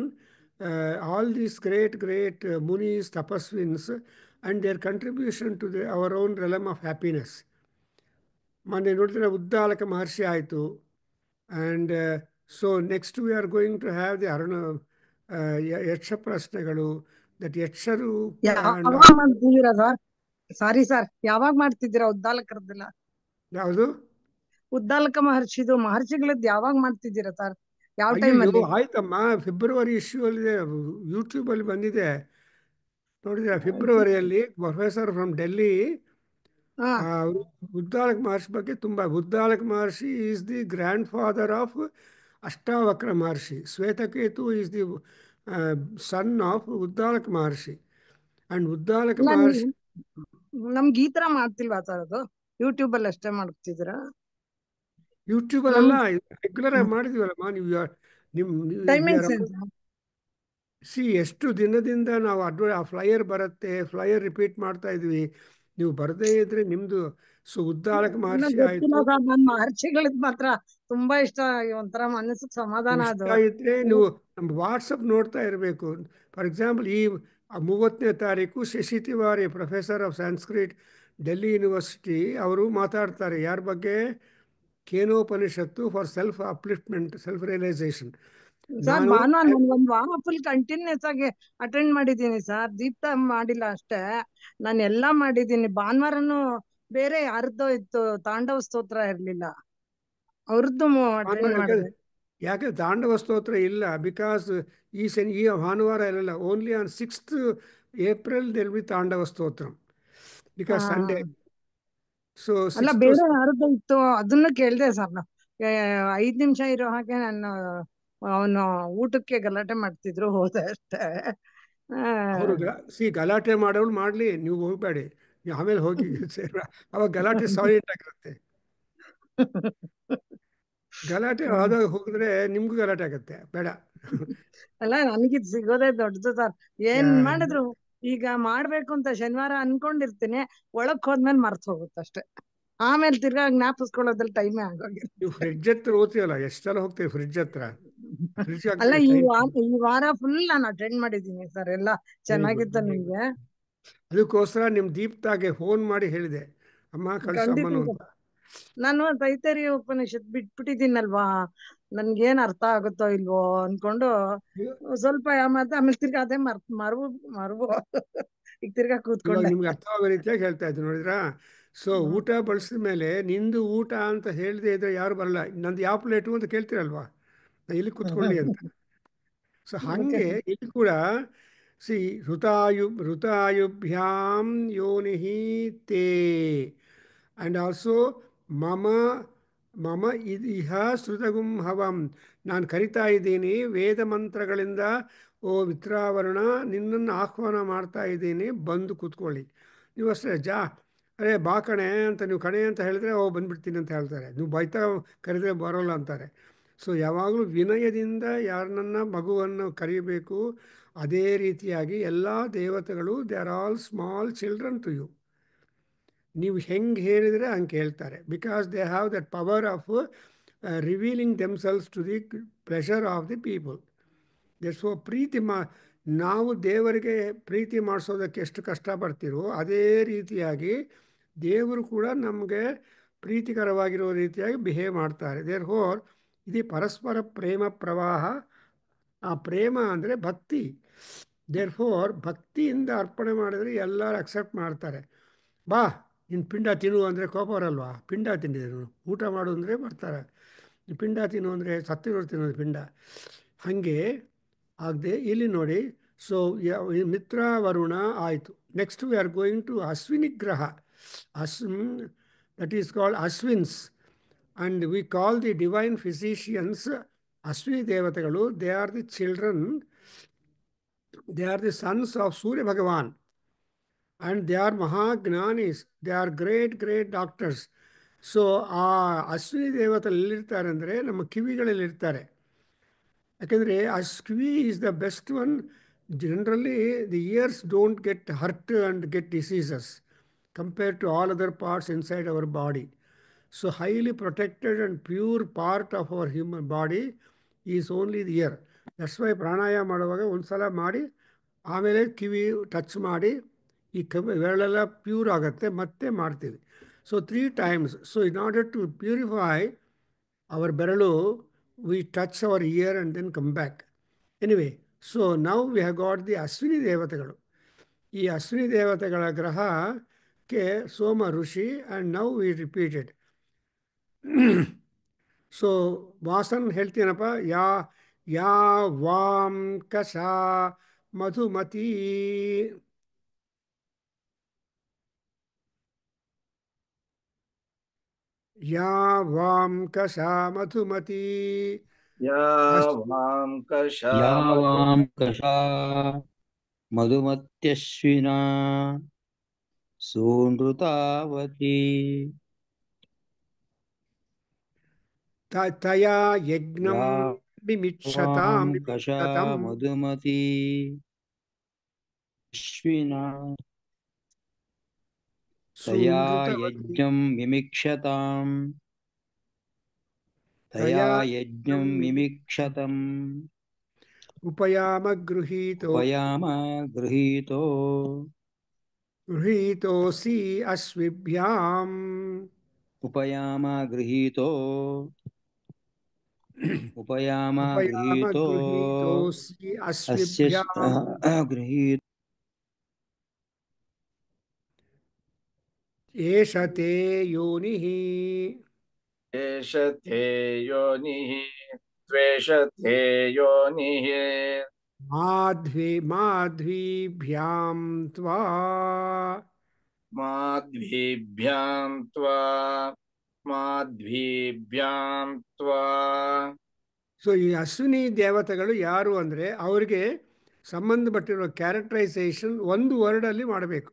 all these great munis, tapasvins and their contribution to our own realm of happiness. ಮೊನ್ನೆ ನೋಡಿದ್ರೆ ಉದ್ದಾಲಕ ಮಹರ್ಷಿ ಆಯಿತು. And so next we are going to have the ಯಕ್ಷ ಪ್ರಶ್ನೆಗಳು. ದಟ್ ಯಕ್ಷರು ಮಾಡ್ತಿದ್ದೀರಾ sir? Sorry sir, ಯಾವಾಗ ಮಾಡ್ತಿದ್ದೀರಾ ಉದ್ದಾಲಕರದ್ದೆಲ್ಲ? ಯಾವುದು? ಉದ್ದಾಲಕ ಮಹರ್ಷಿಗಳದ್ದು ಯಾವಾಗ ಮಾಡ್ತಿದ್ದೀರಾ ಸರ್? ಯಾವ ಟೈಮ್ ಅಲ್ಲಿ? ಆಯ್ತಮ್ಮ, ಫೆಬ್ರವರಿ ಇಶ್ಯೂ ಅಲ್ಲಿ ಯೂಟ್ಯೂಬ್ ಅಲ್ಲಿ ಬಂದಿದೆ, ನೋಡಿದ್ರೆ ಫೆಬ್ರವರಿಯಲ್ಲಿ ಪ್ರೊಫೆಸರ್ ಫ್ರಮ್ ಡೆಲ್ಲಿ ಉದ್ದಾಲಕ ಮಹರ್ಷಿ ಬಗ್ಗೆ ತುಂಬ. Uddalaka Maharshi is the grandfather of Ashtavakra Maharshi. Shvetaketu is the son of Uddalaka Maharshi. And Uddalaka Maharshi ನಮ್ಗೆ ಈ ತರ ಮಾಡ್ತಿಲ್ವಾ ಸರ್? ಅದು ಯೂಟ್ಯೂಬ್ ಅಲ್ಲಿ ಅಷ್ಟೇ ಮಾಡ್ತಿದ್ದೀರಾ? ಯೂಟ್ಯೂಬ್ ಅಲ್ಲ, ರೆಗ್ಯುಲರ್ ಆಗಿ ಮಾಡಿದ್ವಲ್ಲಮ್ಮ. ಎಷ್ಟು ದಿನದಿಂದ ನಾವು ಆ ಫ್ಲೈಯರ್ ಬರುತ್ತೆ, ಫ್ಲೈಯರ್ ರಿಪೀಟ್ ಮಾಡ್ತಾ ಇದ್ವಿ. ನೀವು ಬರದೇ ಇದ್ರೆ ನಿಮ್ದು. ಸೊ ಉದ್ದಾಲಕ ಮಹರ್ಷಿ ಆಯ್ತು. ನನ್ ಮಹರ್ಷಿಗಳದ್ ಮಾತ್ರ ತುಂಬಾ ಇಷ್ಟ. ಒಂಥರ ಮನಸ್ಸಿಗೆ ಸಮಾಧಾನ. ಅದು ಇದ್ರೆ ನೀವು ನಮ್ಮ ವಾಟ್ಸಪ್ ನೋಡ್ತಾ ಇರಬೇಕು. ಫಾರ್ ಎಕ್ಸಾಂಪಲ್, ಈ 30ನೇ ತಾರೀಕು Shashi Tiwari, professor of Sanskrit, Delhi university, ಅವರು ಮಾತಾಡ್ತಾರೆ. ಯಾರ ಬಗ್ಗೆ? ಕೇನೋಪನಿಷತ್ತು for self upliftment, self realization. Sir ನಾನು ಭಾನುವಾರ ನಾನು ಒಂದ್ ವಾರ ಫುಲ್ ಕಂಟಿನ್ಯೂಸ್ ಆಗಿ ಅಟೆಂಡ್ ಮಾಡಿದ್ದೀನಿ ಸರ್. ದೀಪ್ತ ಮಾಡಿಲ್ಲ ಅಷ್ಟೇ, ನಾನು ಎಲ್ಲಾ ಮಾಡಿದ್ದೀನಿ. ಭಾನುವಾರನು ಬೇರೆ ಯಾರ್ದೋ ಇತ್ತು, ತಾಂಡವ ಸ್ತೋತ್ರ ಇರ್ಲಿಲ್ಲ, ಅವ್ರದ್ದು ಅಟೆಂಡ್ ಮಾಡಿದೆ. ಯಾಕೆ ತಾಂಡವ ಸ್ತೋತ್ರ ಇಲ್ಲ? ಬಿಕಾಸ್ ಈ ಭಾನುವಾರ ಇರಲ್ಲ. Only on 6th April there will be ತಾಂಡವ ಸ್ತೋತ್ರ, ಬಿಕಾಸ್ ಸಂಡೇ. ಸೊ ಅಲ್ಲ, ಬೇರೆ ಯಾರದ್ದು ಇತ್ತು ಅದನ್ನು ಕೇಳ್ದೆ ಸರ್. 5 ನಿಮಿಷ ಇರೋ ಹಾಗೆ ನಾನು ಅವನು ಊಟಕ್ಕೆ ಗಲಾಟೆ ಮಾಡ್ತಿದ್ರು, ಹೋದೆ ಅಷ್ಟೇ. ಅವರು ಗಲಾಟೆ ಮಾಡೋಳು ಮಾಡ್ಲಿ, ನೀವು ಹೋಗ್ಬೇಡಿ, ನೀವು ಆಮೇಲೆ ಹೋಗಿ ಅವಾಗ ಗಲಾಟೆ ಸಾಲಿಡ್ ಆಗಿರುತ್ತೆ. ಗಲಾಟೆ ಆದಾಗ ಹೋಗಿದ್ರೆ ನಿಮ್ಗೂ ಗಲಾಟೆ ಆಗತ್ತೆ, ಬೇಡ. ಅಲ್ಲ, ನನಗಿದ್ ಸಿಗೋದೇ ದೊಡ್ಡದು ಸರ್. ಏನ್ ಮಾಡಿದ್ರು ಈಗ ಮಾಡ್ಬೇಕು ಅಂತ ಶನಿವಾರ ಅನ್ಕೊಂಡಿರ್ತೀನಿ, ಒಳಕ್ ಹೋದ್ಮೇಲೆ ಮರ್ತ್ ಹೋಗುತ್ತೆ ಅಷ್ಟೇ. ಆಮೇಲೆ ತಿರ್ಗಾ ಜ್ಞಾಪಿಸ್ಕೊಳ್ಳೋದ್ರಲ್ಲಿ ಟೈಮೇ ಆಗೋಗಿರುತ್ತೆ. ನೀವು ಫ್ರಿಡ್ಜ್ ಹತ್ರ ಓದ್ತೀವಲ್ಲ, ಎಷ್ಟೆಲ್ಲ ಹೋಗ್ತೀವಿ ಫ್ರಿಡ್ಜ್ ಹತ್ರ. ಅಲ್ಲ, ಈ ವಾರ ಫುಲ್ ನಾನು ಅಟೆಂಡ್ ಮಾಡಿದ್ದೀನಿ ಸರ್. ಎಲ್ಲ ಚೆನ್ನಾಗಿತ್ತು ನಿಮ್ಗೆ. ಅದಕ್ಕೋಸ್ಕರ ನಿಮ್ ದೀಪ್ತಾಗೆ ಫೋನ್ ಮಾಡಿ ಹೇಳಿದೆ, ಅಮ್ಮ ಕಳ್ಸಮ್ಮನು ಅಂತ. ನಾನು ತೈತರಿಯ ಉಪನಿಷತ್ ಬಿಟ್ಬಿಟ್ಟಿದ್ದೀನಲ್ವಾ, ನನ್ಗೇನ್ ಅರ್ಥ ಆಗುತ್ತೋ ಇಲ್ವೋ ಅನ್ಕೊಂಡು ಸ್ವಲ್ಪ ಆಮೇಲೆ ತಿರ್ಗಾ ಅದೇ ಮರುವು ಈಗ ತಿರ್ಗಾ ಕೂತ್ಕೊಂಡೆ. ನಿಮ್ಗೆ ಅರ್ಥವಾಗೋ ರೀತಿಯಾಗಿ ಹೇಳ್ತಾ ಇದ್ರು, ನೋಡಿದ್ರಾ? ಸೊ ಊಟ ಬಳಸಿದ ಮೇಲೆ ನಿಂದು ಊಟ ಅಂತ ಹೇಳದೆ ಇದ್ರೆ ಯಾರು ಬರಲ್ಲ. ನಂದು ಯಾವ ಪ್ಲೇಟು ಅಂತ ಕೇಳ್ತೀರಲ್ವಾ, ಇಲ್ಲಿ ಕೂತ್ಕೊಳ್ಳಿ ಅಂತ. ಸೊ ಹಂಗೆ ಇಲ್ಲಿ ಕೂಡ ಋತಾಯುಭ್ಯಾಂ ಯೋನಿಹಿ ತೇ, ಆ್ಯಂಡ್ ಆಲ್ಸೋ ಮಮ ಇಹ ಶ್ರುತಗುಂ ಹವಂ, ನಾನು ಕರಿತಾ ಇದ್ದೀನಿ ವೇದ ಮಂತ್ರಗಳಿಂದ. ಓ ವಿತ್ರಾವರಣ, ನಿನ್ನನ್ನು ಆಹ್ವಾನ ಮಾಡ್ತಾ ಇದ್ದೀನಿ, ಬಂದು ಕೂತ್ಕೊಳ್ಳಿ. ನೀವು ಅಷ್ಟೇ ಅರೇ ಬಾ ಕಣೆ ಅಂತ ನೀವು ಕಣೆ ಅಂತ ಹೇಳಿದ್ರೆ ಓ ಬಂದ್ಬಿಡ್ತೀನಿ ಅಂತ ಹೇಳ್ತಾರೆ. ನೀವು ಬೈತಾ ಕರೆದ್ರೆ ಬರೋಲ್ಲ ಅಂತಾರೆ. ಸೊ ಯಾವಾಗಲೂ ವಿನಯದಿಂದ ಯಾರನ್ನ ಮಗುವನ್ನು ಕರೀಬೇಕು. ಅದೇ ರೀತಿಯಾಗಿ ಎಲ್ಲ ದೇವತೆಗಳು they are all small children to you. ನೀವು ಹೆಂಗೆ ಹೇಳಿದರೆ ಹಂಗೆ ಹೇಳ್ತಾರೆ, because they have that power of revealing themselves to the pleasure of the people. So ನಾವು ದೇವರಿಗೆ ಪ್ರೀತಿ ಮಾಡಿಸೋದಕ್ಕೆ ಎಷ್ಟು ಕಷ್ಟಪಡ್ತೀರೋ ಅದೇ ರೀತಿಯಾಗಿ ದೇವರು ಕೂಡ ನಮಗೆ ಪ್ರೀತಿಕರವಾಗಿರೋ ರೀತಿಯಾಗಿ ಬಿಹೇವ್ ಮಾಡ್ತಾರೆ. ದೇರ್ಫೋರ್ ಇದು ಪರಸ್ಪರ ಪ್ರೇಮ ಪ್ರವಾಹ. ಆ ಪ್ರೇಮ ಅಂದರೆ ಭಕ್ತಿ. ದೇರ್ಫೋರ್ ಭಕ್ತಿಯಿಂದ ಅರ್ಪಣೆ ಮಾಡಿದರೆ ಎಲ್ಲರೂ ಅಕ್ಸೆಪ್ಟ್ ಮಾಡ್ತಾರೆ. ಬಾ ನಿನ್ನ ಪಿಂಡ ತಿನ್ನು ಅಂದರೆ ಕೋಪ ಬರಲ್ವಾ? ಪಿಂಡ ತಿಂದಿದ್ರು ಊಟ ಮಾಡು ಅಂದರೆ ಬರ್ತಾರೆ. ಪಿಂಡ ತಿನ್ನು ಅಂದರೆ ಸತ್ತಿರೋರು ತಿನ್ನೋದು ಪಿಂಡ. ಹಾಗೆ ಆಗದೆ ಇಲ್ಲಿ ನೋಡಿ. ಸೊ ಮಿತ್ರ ವರುಣ ಆಯಿತು. Next we are going to Ashwini ಗ್ರಹ. That is called Ashwins, and we call the divine physicians Ashwini ದೇವತೆಗಳು. They are the children, they are the sons of Surya Bhagwan, and they are ಮಹಾಜ್ಞಾನೀಸ್, they are great doctors. So ಆ ಅಶ್ವಿನಿ ದೇವತೆಗಳು ಎಲ್ಲಿರ್ತಾರೆ ಅಂದರೆ ನಮ್ಮ ಕಿವಿಗಳಲ್ಲಿರ್ತಾರೆ. ಯಾಕೆಂದರೆ ಕಿವಿ is the best one. Generally the ears don't get hurt and get diseases compared to all other parts inside our body. So highly protected and pure part of our human body is only the ear. That's why pranayama ಮಾಡುವಾಗ ಒಂದು ಸಲ ಮಾಡಿ ಆಮೇಲೆ ಕಿವಿ touch ಮಾಡಿ ಈ ಬೆರಳೆಲ್ಲ pure ಆಗುತ್ತೆ, ಮತ್ತೆ ಮಾಡ್ತೀವಿ. So 3 times. So in order to purify our ಬೆರಳು, we touch our ear and then come back. Anyway, so now we have got the Ashwini ದೇವತೆಗಳು. ಈ ಅಶ್ವಿನಿ ದೇವತೆಗಳ ಗ್ರಹಕ್ಕೆ ಸೋಮ ಋಷಿ, and now we repeated. So ವಾಸನ್ ಹೇಳ್ತೀನಪ್ಪ. ಯಾ ವಾಂ ಕಷಾ ಮಧುಮತಿ. ಯಾ ವಾಂ ಕಷಾ ಮಧುಮತಿ. ಯಾವಾಂ ಕಷಾ ಮಧುಮತ್ಯಶ್ವಿನಾ ಸೂನೃತಾವತಿ. ತಯಾ ಯಜ್ಞಂ ಮಿಮಿಕ್ಷತಾಂ ಕಷಾ ಮಧುಮತಿ ಅಶ್ವಿನಾ ತಯಾ ಯಜ್ಞಂ ಮಿಮಿಕ್ಷತಾಂ ತಯಾ ಯಜ್ಞಂ ಮಿಮಿಕ್ಷತಂ. ಉಪಯಾಮ ಗೃಹೀತೋಸಿ ಅಶ್ವಿಭ್ಯಾಂ. ಉಪಯಾಮ ಗೃಹೀತೋ ಉಪಯಾಮ ಉಪಯಾಮ ಗೃಹೀತೋ ಗೃಹೀತೋಸಿ ಅಸ್ಯ ಅಶ್ವಿಭ್ಯಾಂ ಗೃಹೀತ ಏಷ ತೇ ಯೋನಿಃ एष ते योनिः त्वेष ते योनिः ಮಾಧ್ವೀಭ್ಯಾಂ ತ್ವಾ माध्वीभ्यां त्वा ಮಾಧ್ವೀಭ್ಯಾಂ ತ್ವಾ. ಸೊ ಈ ಅಶ್ವಿನಿ ದೇವತೆಗಳು ಯಾರು ಅಂದರೆ ಅವರಿಗೆ ಸಂಬಂಧಪಟ್ಟಿರುವ ಕ್ಯಾರೆಕ್ಟರೈಸೇಷನ್ ಒಂದು ವರ್ಡಲ್ಲಿ ಮಾಡಬೇಕು.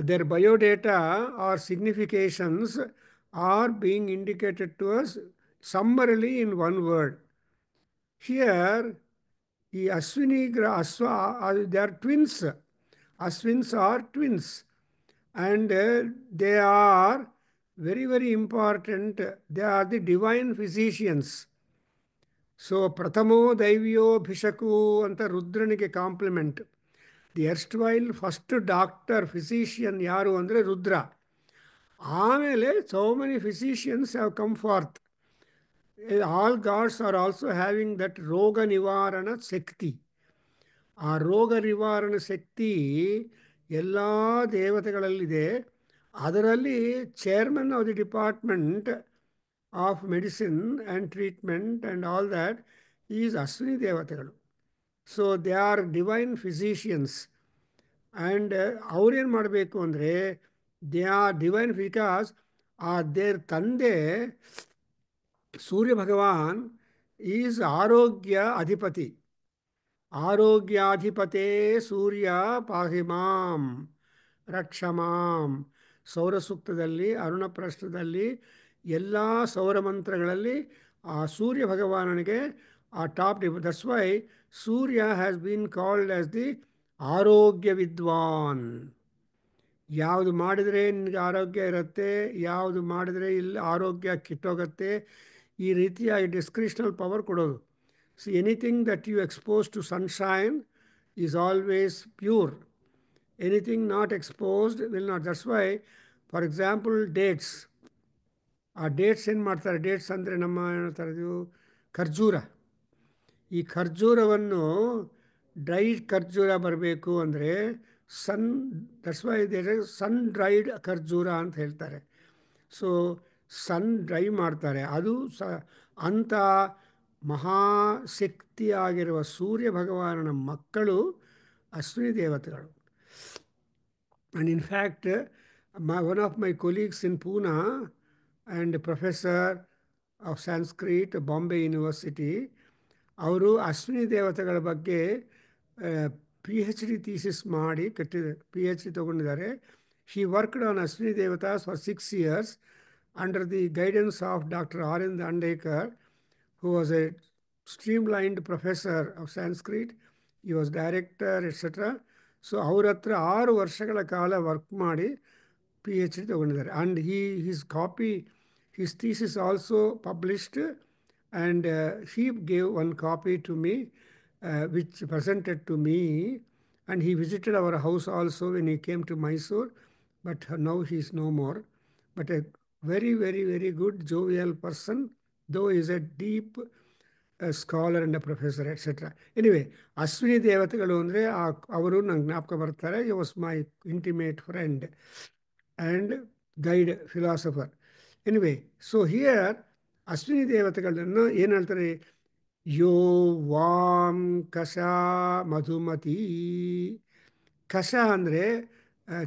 their biodata or significations are being indicated to us summarily in one word. Here, the Ashwini, they are twins. Ashwins are twins. And they are very, very important. They are the divine physicians. So, Pratamo Daivyo Bhishaku anta Rudraniಗೆ compliment. The erstwhile first doctor physician ಯಾರು ಅಂದರೆ ರುದ್ರ. ಆಮೇಲೆ so many physicians have come forth. All gods are also having that ರೋಗ ನಿವಾರಣ ಶಕ್ತಿ. ಆ ರೋಗ ನಿವಾರಣ ಶಕ್ತಿ ಎಲ್ಲ ದೇವತೆಗಳಲ್ಲಿದೆ. ಅದರಲ್ಲಿ chairman of the department of medicine and treatment and all that is Ashwini ದೇವತೆಗಳು. So they are divine physicians. And ಅವ್ರೇನು ಮಾಡಬೇಕು ಅಂದರೆ they are divine because their ತಂದೆ ಸೂರ್ಯ ಭಗವಾನ್ ಈಸ್ ಆರೋಗ್ಯ ಅಧಿಪತಿ. ಆರೋಗ್ಯಾಧಿಪತೇ ಸೂರ್ಯ ಪಾಹಿಮಾಂ ರಕ್ಷಮಾಂ. ಸೌರಸೂಕ್ತದಲ್ಲಿ, ಅರುಣಪ್ರಸ್ಥದಲ್ಲಿ, ಎಲ್ಲ ಸೌರಮಂತ್ರಗಳಲ್ಲಿ ಆ ಸೂರ್ಯ ಭಗವಾನನಿಗೆ ಆ top. That's why Surya has been called as the ಆರೋಗ್ಯ ವಿದ್ವಾನ್. ಯಾವುದು ಮಾಡಿದರೆ ನಿನಗೆ ಆರೋಗ್ಯ ಇರುತ್ತೆ, ಯಾವುದು ಮಾಡಿದರೆ ಇಲ್ಲಿ ಆರೋಗ್ಯ ಕಿತ್ತೋಗುತ್ತೆ, ಈ ರೀತಿಯಾಗಿ ಡಿಸ್ಕ್ರಿಪ್ಷನಲ್ ಪವರ್ ಕೊಡೋದು. See anything that you expose to sunshine is always pure. Anything not exposed will not. That's why for example dates. ಆ ಡೇಟ್ಸ್ ಏನು ಮಾಡ್ತಾರೆ? ಡೇಟ್ಸ್ ಅಂದರೆ ನಮ್ಮ ಹೇಳ್ತಾರೆ ಇದು ಖರ್ಜೂರ. ಈ ಖರ್ಜೂರವನ್ನು ಡ್ರೈ ಖರ್ಜೂರ ಬರಬೇಕು ಅಂದರೆ that's why they're sun dried ಖರ್ಜೂರ ಅಂತ ಹೇಳ್ತಾರೆ. ಸೊ ಸನ್ ಡ್ರೈ ಮಾಡ್ತಾರೆ. ಅದು ಅಂಥ ಮಹಾಶಕ್ತಿಯಾಗಿರುವ ಸೂರ್ಯ ಭಗವಾನನ ಮಕ್ಕಳು ಅಶ್ವಿನಿ ದೇವತೆಗಳು. And in fact one of my colleagues in Poona and professor of Sanskrit Bombay university, ಅವರು ಅಶ್ವಿನಿ ದೇವತೆಗಳ ಬಗ್ಗೆ PhD ಥೀಸಿಸ್ ಮಾಡಿ PhD ತೊಗೊಂಡಿದ್ದಾರೆ. She worked on Ashwini devatas for 6 years under the guidance of doctor R.N. Dandekar, who was a streamlined professor of Sanskrit. He was director, etc. So ಅವ್ರ ಹತ್ರ 6 ವರ್ಷಗಳ ಕಾಲ work ಮಾಡಿ PhD ತೊಗೊಂಡಿದ್ದಾರೆ. And his thesis also published, and he gave one copy to me, which presented to me, and he visited our house also when he came to Mysore, but now he is no more. But a very, very, very good jovial person, though he is a deep scholar and a professor, etc. Anyway, Ashwini ದೇವತೆಗಳು ಅಂದರೆ ಅವರು ನಂಗೆ ಜ್ಞಾಪಕ ಬರ್ತಾರೆ. he was my intimate friend and guide philosopher. Anyway, so here Ashwini ದೇವತೆಗಳನ್ನು ಏನು ಹೇಳ್ತಾರೆ? ಯೋ ವಾಂ ಕಷ ಮಧುಮತಿ. ಕಷ ಅಂದರೆ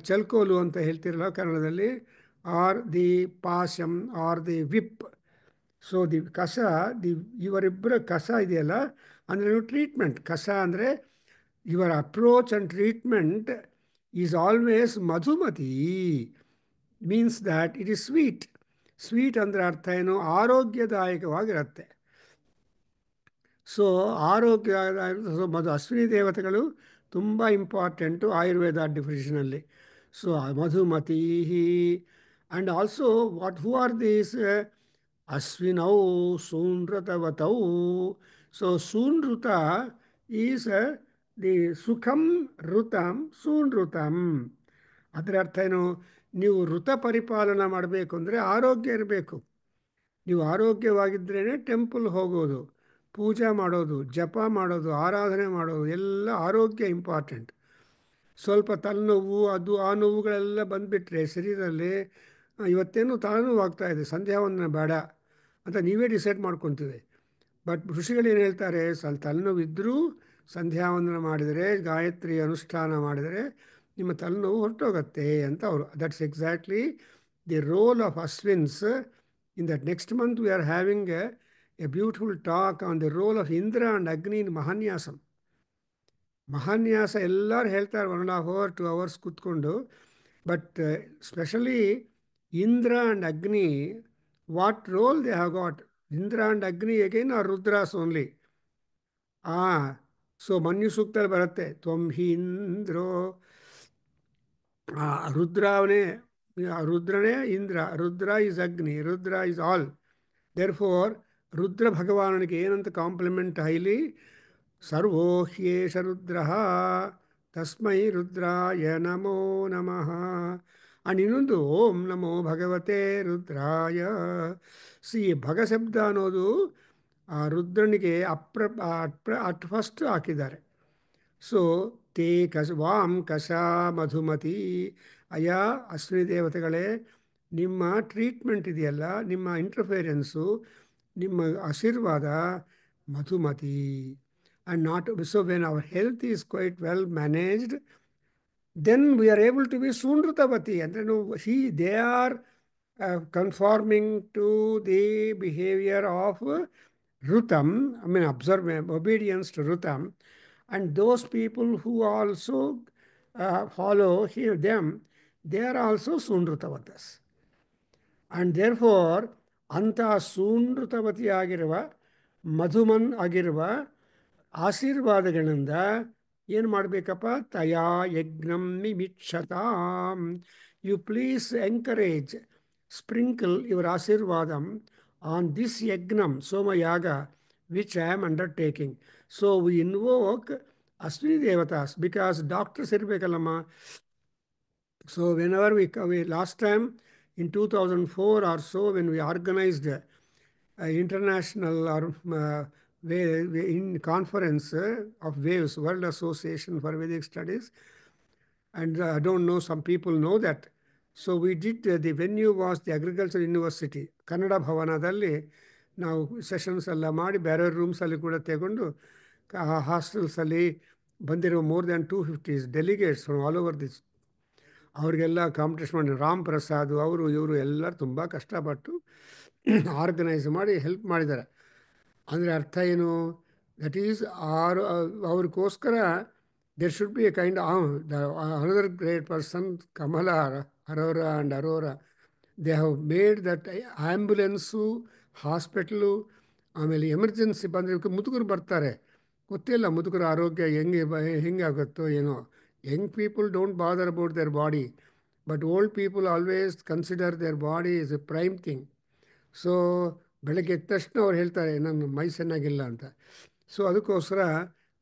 ಚಲ್ಕೋಲು ಅಂತ ಹೇಳ್ತಿರಲ್ಲ ಕನ್ನಡದಲ್ಲಿ, ಆರ್ ದಿ ಪಾಶಂ are the whip. So the ಕಷ, ಇವರಿಬ್ಬರ ಕಷ ಇದೆಯಲ್ಲ ಅಂದರೆ ನೀವು ಟ್ರೀಟ್ಮೆಂಟ್. ಕಷ ಅಂದರೆ your approach and treatment is always ಮಧುಮತಿ. Means that it is sweet. Sweet ಅಂದರೆ ಅರ್ಥ ಏನು? ಆರೋಗ್ಯದಾಯಕವಾಗಿರುತ್ತೆ. ಸೊ ಅಶ್ವಿನಿ ದೇವತೆಗಳು ತುಂಬ ಇಂಪಾರ್ಟೆಂಟು ಆಯುರ್ವೇದ ಡಿಫಿನಿಷನಲ್ಲಿ. ಸೊ ಮಧುಮತಿ. And also who are these? ಅಶ್ವಿನೌ ಸೂನೃತವತೌ. ಸೊ ಸೂನೃತ ಈಸ್ ದಿ ಸುಖಂ ಋತಂ ಸೂನೃತಂ. ಅದರ ಅರ್ಥ ಏನು? ನೀವು ಋತ ಪರಿಪಾಲನೆ ಮಾಡಬೇಕು ಅಂದರೆ ಆರೋಗ್ಯ ಇರಬೇಕು. ನೀವು ಆರೋಗ್ಯವಾಗಿದ್ದರೇ ಟೆಂಪಲ್ ಹೋಗೋದು, ಪೂಜೆ ಮಾಡೋದು, ಜಪ ಮಾಡೋದು, ಆರಾಧನೆ ಮಾಡೋದು ಎಲ್ಲ ಆರೋಗ್ಯ ಇಂಪಾರ್ಟೆಂಟ್. ಸ್ವಲ್ಪ ತಲೆನೋವು ಅದು ಆ ನೋವುಗಳೆಲ್ಲ ಬಂದುಬಿಟ್ರೆ ಶರೀರದಲ್ಲಿ ಇವತ್ತೇನು ತಲೆನೋವು ಆಗ್ತಾಯಿದೆ, ಸಂಧ್ಯಾ ವಂದನ ಬೇಡ ಅಂತ ನೀವೇ ಡಿಸೈಡ್ ಮಾಡ್ಕೊತೀವಿ. ಬಟ್ ಋಷಿಗಳೇನು ಹೇಳ್ತಾರೆ, ತಲೆನೋವು ಇದ್ದರೂ ಸಂಧ್ಯಾ ವಂದನ ಮಾಡಿದರೆ, ಗಾಯತ್ರಿ ಅನುಷ್ಠಾನ ಮಾಡಿದರೆ ನಿಮ್ಮ ತಲೆನೋವು ಹೊರಟೋಗತ್ತೆ ಅಂತ ಅವರು. That's exactly the role of Ashwins. In that next month we are having a beautiful talk on the role of Indra and Agni in Mahanyasam. Mahanyasa ಎಲ್ಲರೂ ಹೇಳ್ತಾರೆ 1.5 hour 2 hours ಕೂತ್ಕೊಂಡು. But specially Indra and Agni, what role they have got. Indra and Agni again are Rudras only. So ಮನ್ಯು ಸೂಕ್ತಲ್ಲಿ ಬರುತ್ತೆ, ತ್ವಂ ಹಿ ಇಂದ್ರೋ, ರುದ್ರನೇ Indra, Rudra is Agni, Rudra is all. Therefore Rudra ಭಗವಾನನಿಗೆ ಏನಂತ ಕಾಂಪ್ಲಿಮೆಂಟ್ ಹೈಲಿ, ಸರ್ವೋ ಹ್ಯೇಷ ರುದ್ರ ತಸ್ಮೈ ರುದ್ರಾಯ ನಮೋ ನಮಃ. ಅಂಡ್ ಇನ್ನೊಂದು ಓಂ ನಮೋ ಭಗವತೆ ರುದ್ರಾಯ. ಭಗ ಶಬ್ದ ಅನ್ನೋದು ಆ ರುದ್ರನಿಗೆ ಅಟ್ ಫಸ್ಟ್ ಹಾಕಿದ್ದಾರೆ. ಸೊ ತೇ ವಾಂ ಕಷ ಮಧುಮತಿ. ಅಯ್ಯ ಅಶ್ವಿನಿ ದೇವತೆಗಳೇ, ನಿಮ್ಮ ಟ್ರೀಟ್ಮೆಂಟ್ ಇದೆಯಲ್ಲ, ನಿಮ್ಮ ಇಂಟರ್ಫಿಯರೆನ್ಸು, ನಿಮ್ಮ ಆಶೀರ್ವಾದ ಮಧುಮತಿ. And not so when our health is quite well managed, then we are able to be ಸೂನೃತವತಿ. ಅಂದರೆ they are conforming to the behaviour of Rutam, obedience to Rutam, and those people who also follow them, they are also Sunrutavatas. And therefore, anta Sunrutavati ಆಗಿರುವ ಮಧುಮನ್ ಆಗಿರುವ ಆಶೀರ್ವಾದಗಳಿಂದ ಏನು ಮಾಡಬೇಕಪ್ಪ, ತಯಾ ಯಜ್ಞಂ ಮಿಮಿಕ್ಷತಾಂ. You please encourage, sprinkle your ಆಶೀರ್ವಾದಂ on this yagnam, Soma Yaga, which I am undertaking. So we invoke Ashwini Devatas because doctors irbekalama. So whenever we last time in 2004 or so, when we organized international or in conference of WAVES, World Association for Vedic Studies, and I don't know, some people know that. So we did, the venue was the Agricultural University, Kannada ಭವನದಲ್ಲಿ ನಾವು sessions ಎಲ್ಲ ಮಾಡಿ ಬೇರೆ ರೂಮ್ಸಲ್ಲಿ ಕೂಡ ತಗೊಂಡು ಹಾಸ್ಟೆಲ್ಸಲ್ಲಿ ಬಂದಿರೋ more than 250 delegates from all over this, ಅವ್ರಿಗೆಲ್ಲ competition ಮಾಡಿ ರಾಮ್ ಪ್ರಸಾದ್ ಅವರು ಇವರು ಎಲ್ಲರೂ ತುಂಬ ಕಷ್ಟಪಟ್ಟು ಆರ್ಗನೈಸ್ ಮಾಡಿ ಹೆಲ್ಪ್ ಮಾಡಿದ್ದಾರೆ. ಅಂದರೆ ಅರ್ಥ ಏನು, ದಟ್ ಈಸ್ ಅವ್ರಿಗೋಸ್ಕರ there should be a kind of another great person, Kamala Arora and Arora. They have made that ambulance, hospital, ಆಮೇಲೆ ಎಮರ್ಜೆನ್ಸಿ ಬಂದರೆ ಮುದುಕರು ಬರ್ತಾರೆ, ಗೊತ್ತಿಲ್ಲ ಮುದುಕರ ಆರೋಗ್ಯ ಹೆಂಗೆ ಆಗುತ್ತೋ ಏನೋ. Young people don't bother about their body, but old people always consider their body is A prime thing. So ಬೆಳಗ್ಗೆ ಎದ್ದ ತಕ್ಷಣ ಅವ್ರು ಹೇಳ್ತಾರೆ ನನ್ನ ಮೈ ಚೆನ್ನಾಗಿಲ್ಲ ಅಂತ. ಸೊ ಅದಕ್ಕೋಸ್ಕರ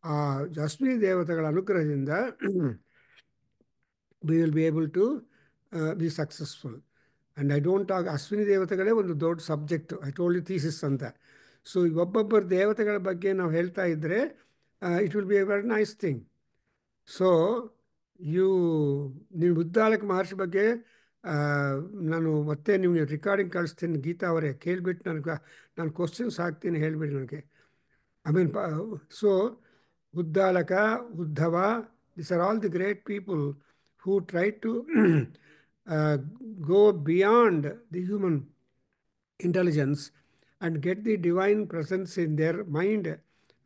ಆ ಅಶ್ವಿನಿ ದೇವತೆಗಳ ಅನುಗ್ರಹದಿಂದ we will be able to be successful. And I don't talk, Ashwini ದೇವತೆಗಳೇ ಒಂದು ದೊಡ್ಡ subject, I told you thesis ಅಂತ. ಸೊ ಒಬ್ಬೊಬ್ಬರ ದೇವತೆಗಳ ಬಗ್ಗೆ ನಾವು ಹೇಳ್ತಾ ಇದ್ದರೆ it will be a very nice thing. So ನೀವು ಉದ್ದಾಲಕ ಮಹರ್ಷಿ ಬಗ್ಗೆ ನಾನು ಮತ್ತೆ ನಿಮಗೆ ರಿಕಾರ್ಡಿಂಗ್ ಕಳಿಸ್ತೀನಿ, ಗೀತಾ ಅವರೇ, ಕೇಳಿಬಿಟ್ಟು ನಾನು ಕ್ವಶನ್ಸ್ ಹಾಕ್ತೀನಿ, ಹೇಳಿಬಿಡಿ ನನಗೆ. So Uddalaka, Uddhava, these are all the great people who try to go beyond the human intelligence and get the divine presence in their mind,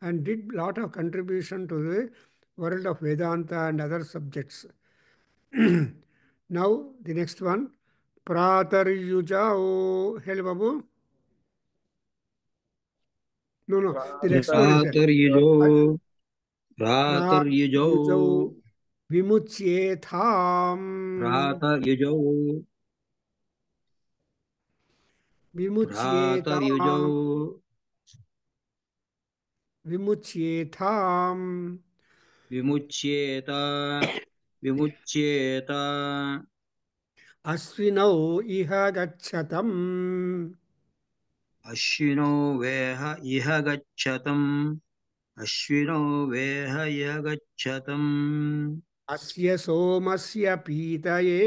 and did a lot of contribution to the world of Vedanta and other subjects. Now, the next one, Prataryujao. Heli Babu? No, the next one is Pratarjyo Vimuchyetham. Pratarjyo Vimuchyetham. Vimuchyeta ಅಶ್ವಿನೌ ಇಹ ಗಚ್ಚತಂ. ಅಶ್ವಿನೋ ವೇಹ ಇಹ ಗಚ್ಚತಂ. ಅಶ್ವಿನೋ ವೇಹ ಇಹ ಗಚ್ಚತಂ. ಅಸ್ಯ ಸೋಮಸ್ಯ ಪೀತಯೇ.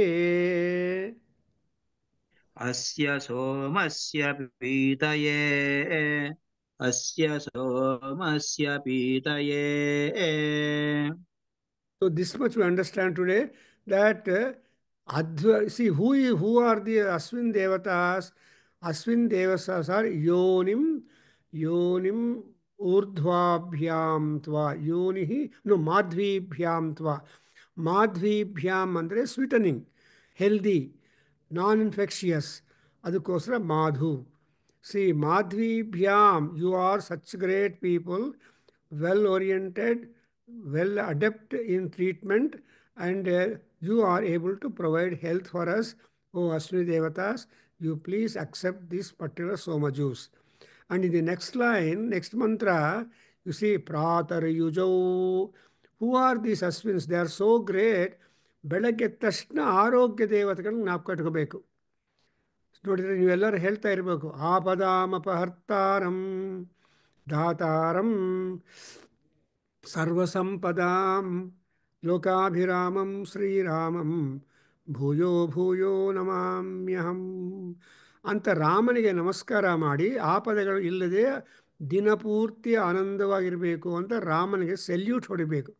ಅಸ್ಯ ಸೋಮಸ್ಯ ಪೀತಯೇ. ಅಸ್ಯ ಸೋಮಸ್ಯ ಪೀತಯೇ. So this much we understand today that see who are the Aswin Devatas? Aswin Devatas are Yonim Urdhvabhyam Tva. Yonihi, no, Madhvibhyam Tva. Madhvibhyam andre sweetening, healthy, non-infectious. ಅದಕ್ಕೋಸ್ಕರ Madhu. See, Madhvibhyam, you are such great people, well oriented, well adept in treatment, and you are able to provide health for us. O Ashwini Devatas, you please accept this particular Soma juice. And in the next line, next mantra, you see, Pratar Yujau. Who are these Ashwins? They are so great. ಬೆಳಗ್ಗೆ ಎದ್ದ ತಕ್ಷಣ ಆರೋಗ್ಯ ದೇವತೆಗಳನ್ನ ಜ್ಞಾಪಕ ಇಟ್ಕೋಬೇಕು. ನೋಡಿದರೆ ನೀವೆಲ್ಲರೂ ಹೇಳ್ತಾ ಇರಬೇಕು, ಆಪದಾಮಪಹರ್ತಾರಂ ದಾತಾರಂ ಸರ್ವಸಂಪದಾಂ ಲೋಕಾಭಿರಾಮಂ ಶ್ರೀರಾಮಂ ಭೂಯೋ ಭೂಯೋ ನಮಾಮ್ಯಹಂ ಅಂತ ರಾಮನಿಗೆ ನಮಸ್ಕಾರ ಮಾಡಿ ಆಪದಗಳು ಇಲ್ಲದೆ ದಿನಪೂರ್ತಿ ಆನಂದವಾಗಿರಬೇಕು ಅಂತ ರಾಮನಿಗೆ ಸೆಲ್ಯೂಟ್ ಹೊಡಿಬೇಕು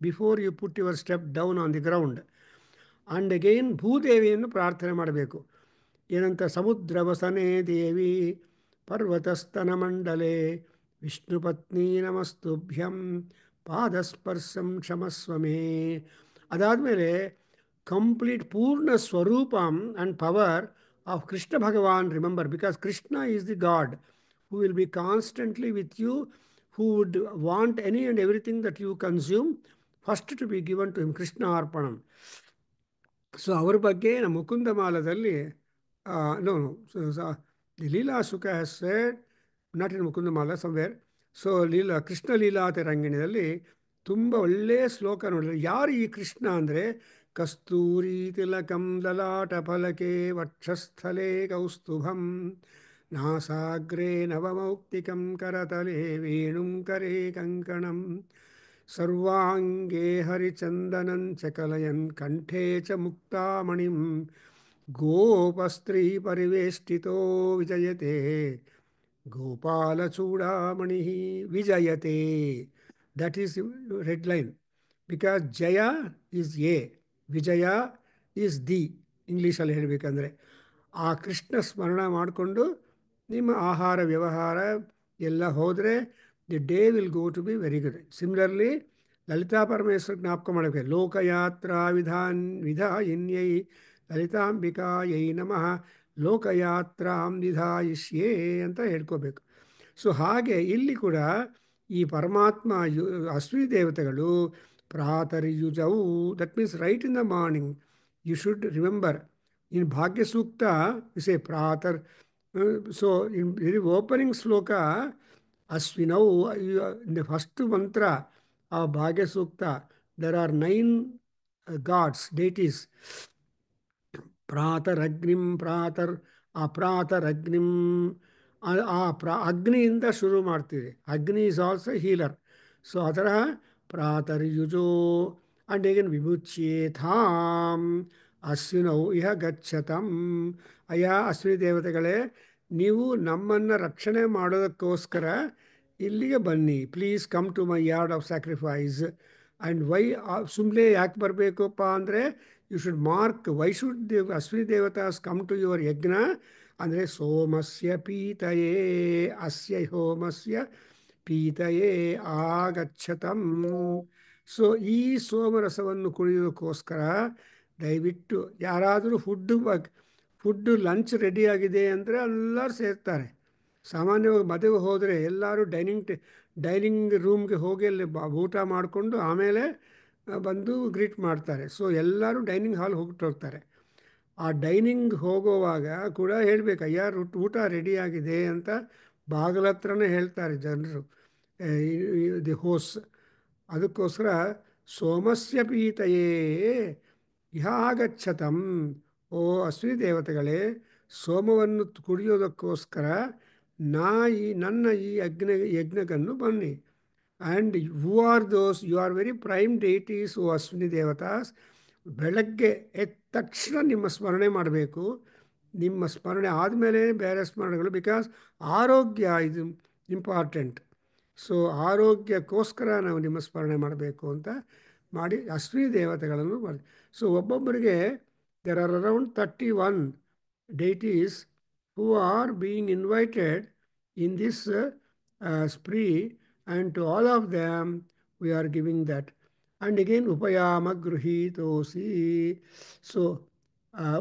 before you put your step down on the ground. And again ಭೂದೇವಿಯನ್ನು ಪ್ರಾರ್ಥನೆ ಮಾಡಬೇಕು. ಏನಂತ? ಸಮುದ್ರವಸನೆ ದೇವಿ ಪರ್ವತಸ್ತನ ಮಂಡಲೆ ವಿಷ್ಣುಪತ್ನಿ ನಮಸ್ತುಭ್ಯಂ ಪಾದಸ್ಪರ್ಶಂ ಕ್ಷಮಸ್ವಮೇ. ಅದಾದಮೇಲೆ ಕಂಪ್ಲೀಟ್ ಪೂರ್ಣ ಸ್ವರೂಪಂ and power of Krishna Bhagwan remember, because Krishna is the god who will be constantly with you, who would want any and everything that you consume, first to be given to him, Krishna Arpanam. So ಅವ್ರ ಬಗ್ಗೆ ನಮ್ಮ Mukunda ಮಾಲದಲ್ಲಿ no, the Leela Sukha has said, not in Mukundamala, somewhere. ಸೊ ಕೃಷ್ಣ ಲೀಲಾತೆ ರಂಗಿಣಿಯಲ್ಲಿ ತುಂಬ ಒಳ್ಳೆಯ ಶ್ಲೋಕ ನೋಡಿದ್ರೆ, ಯಾರು ಈ ಕೃಷ್ಣ ಅಂದರೆ, ಕಸ್ತೂರಿ ತಿಲಕಂ ಲಲಾಟ ಫಲಕೆ ವಕ್ಷಸ್ಥಲೆ ಕೌಸ್ತುಭಂ ನಾಸಾಗ್ರೆ ನವಮೌಕ್ತಿಕಂ ಕರತಲೆ ವೇಣುಂ ಕರೆ ಕಂಕಣಂ ಸರ್ವಾಂಗೇ ಹರಿಚಂದನಂ ಚ ಕಲಯನ್ ಕಂಠೇ ಚ ಮುಕ್ತಾಮಣಿಂ ಗೋಪಸ್ತ್ರೀ ಪರಿವೇಷ್ಟಿತೋ ವಿಜಯತೆ ಗೋಪಾಲಚೂಡಾಮಣಿ ವಿಜಯತೆ. That is red line, because jaya is a, vijaya is the. ಇಂಗ್ಲೀಷಲ್ಲಿ ಹೇಳಬೇಕಂದ್ರೆ ಆ ಕೃಷ್ಣ ಸ್ಮರಣ ಮಾಡಿಕೊಂಡು ನಿಮ್ಮ ಆಹಾರ ವ್ಯವಹಾರ ಎಲ್ಲ ಹೋದರೆ the day will go to be very good. Similarly Lalita Parameshwara ಜ್ಞಾಪಕ ಮಾಡಬೇಕು. ಲೋಕಯಾತ್ರಾ ವಿಧಾಯಿನ್ಯೈ ಲಲಿತಾಂಬಿಕಾಯೈ ನಮಃ ಲೋಕಯಾತ್ರಾಂ ವಿಧಾಯಿಷ್ಯೇ ಅಂತ ಹೇಳ್ಕೋಬೇಕು. ಸೊ ಹಾಗೆ ಇಲ್ಲಿ ಕೂಡ ಈ ಪರಮಾತ್ಮ ಅಶ್ವಿನಿ ದೇವತೆಗಳು ಪ್ರಾತರ್ಯುಜೌ, that means right in the morning you should remember. In Bhagya Sukta ವಿಸೇ ಪ್ರಾತರ್. So in very opening shloka ಅಶ್ವಿನೌ, ಇನ್ ದ ಫಸ್ಟ್ ಮಂತ್ರ ಆ Bhagya Sukta, there are 9 gods, deities. ಪ್ರಾತರಗ್ನಿಂ ಅಪ್ರಾತರಗ್ನಿಂ, ಅಗ್ನಿಯಿಂದ ಶುರು ಮಾಡ್ತೀವಿ. ಅಗ್ನಿ ಈಸ್ ಆಲ್ಸೋ ಹೀಲರ್. ಸೊ ಆ ಥರ ಪ್ರಾತರ್ಯುಜೋ ಅಂಡ್ ಈಗನ್ ವಿಮುಚ್ಯೇಥಾಂ ಅಶ್ವಿನೌ ಇಹ ಗಚ್ಚತಂ. ಅಯ್ಯ ಅಶ್ವಿನಿ ದೇವತೆಗಳೇ, ನೀವು ನಮ್ಮನ್ನು ರಕ್ಷಣೆ ಮಾಡೋದಕ್ಕೋಸ್ಕರ ಇಲ್ಲಿಗೆ ಬನ್ನಿ. Please come to my yard of sacrifice. And why ಸುಮ್ಮನೆ ಯಾಕೆ ಬರಬೇಕಪ್ಪ ಅಂದರೆ, you should mark why should Ashwini ದೇವತಾಸ್ ಕಮ್ ಟು ಯುವರ್ ಯಜ್ಞ ಅಂದರೆ ಸೋಮಸ್ಯ ಪೀತಯೇ, ಅಸ್ಯ ಹೋಮಸ್ಯ ಪೀತಯೇ ಆಗಚ್ಚತಂ. ಸೊ ಈ ಸೋಮರಸವನ್ನು ಕುಡಿಯೋದಕ್ಕೋಸ್ಕರ ದಯವಿಟ್ಟು ಯಾರಾದರೂ ಫುಡ್ಡು ಲಂಚ್ ರೆಡಿಯಾಗಿದೆ ಅಂದರೆ ಎಲ್ಲರೂ ಸೇರ್ತಾರೆ. ಸಾಮಾನ್ಯವಾಗಿ ಮದುವೆ ಹೋದರೆ ಎಲ್ಲರೂ ಡೈನಿಂಗ್ ರೂಮ್ಗೆ ಹೋಗಿ ಅಲ್ಲಿ ಊಟ ಮಾಡಿಕೊಂಡು ಆಮೇಲೆ ಬಂದು ಗ್ರೀಟ್ ಮಾಡ್ತಾರೆ. ಸೊ ಎಲ್ಲರೂ ಡೈನಿಂಗ್ ಹಾಲ್ ಹೋಗ್ತಾರೆ. ಆ ಡೈನಿಂಗ್ ಹೋಗೋವಾಗ ಕೂಡ ಹೇಳಬೇಕು, ಅಯ್ಯ ಊಟ ರೆಡಿಯಾಗಿದೆ ಅಂತ ಬಾಗಿಲ ಹತ್ರನೇ ಹೇಳ್ತಾರೆ ಜನರು, ದಿ ಹೋಸ್. ಅದಕ್ಕೋಸ್ಕರ ಸೋಮಸ್ಯ ಪೀತಯೇ ಇಹಾಗಚ್ಚತಂ, ಓ ಅಶ್ವಿನಿ ದೇವತೆಗಳೇ, ಸೋಮವನ್ನು ಕುಡಿಯೋದಕ್ಕೋಸ್ಕರ ನನ್ನ ಈ ಯಜ್ಞವನ್ನು ಬನ್ನಿ. And who are those, you are very prime deities O Ashwini ದೇವತಾಸ್. ಬೆಳಗ್ಗೆ ಎದ್ದ ತಕ್ಷಣ ನಿಮ್ಮ ಸ್ಮರಣೆ ಮಾಡಬೇಕು. ನಿಮ್ಮ ಸ್ಮರಣೆ ಆದಮೇಲೆ ಬೇರೆ ಸ್ಮರಣೆಗಳು, ಬಿಕಾಸ್ ಆರೋಗ್ಯ ಇದು ಇಂಪಾರ್ಟೆಂಟ್. ಸೊ ಆರೋಗ್ಯಕ್ಕೋಸ್ಕರ ನಾವು ನಿಮ್ಮ ಸ್ಮರಣೆ ಮಾಡಬೇಕು ಅಂತ ಮಾಡಿ ಅಶ್ವಿನಿ ದೇವತೆಗಳನ್ನು ಮಾಡಿ. ಸೊ ಒಬ್ಬೊಬ್ಬರಿಗೆ there are around 31 deities who are being invited in this spree, and to all of them we are giving that. And again, upayama gruhitosi. So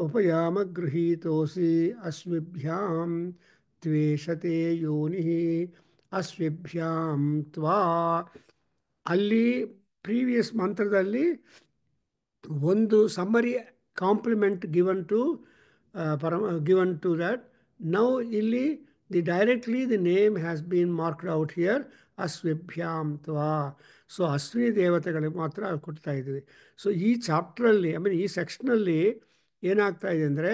upayama gruhitosi asvibhyam tveshate yonihi asvibhyam tva. ಅಲ್ಲಿ previous ಮಂತ್ರದಲ್ಲಿ ಒಂದು summary compliment given to that. Now ಇಲ್ಲಿ directly the name has been marked out here, ಅಶ್ವಿಭ್ಯಾಂ ತ್ವಾ. So Ashwini ದೇವತೆಗಳಿಗೆ ಮಾತ್ರ ಕೊಡ್ತಾ ಇದ್ವಿ. ಸೊ ಈ ಚಾಪ್ಟ್ರಲ್ಲಿ, ಈ ಸೆಕ್ಷನಲ್ಲಿ ಏನಾಗ್ತಾ ಇದೆ ಅಂದರೆ,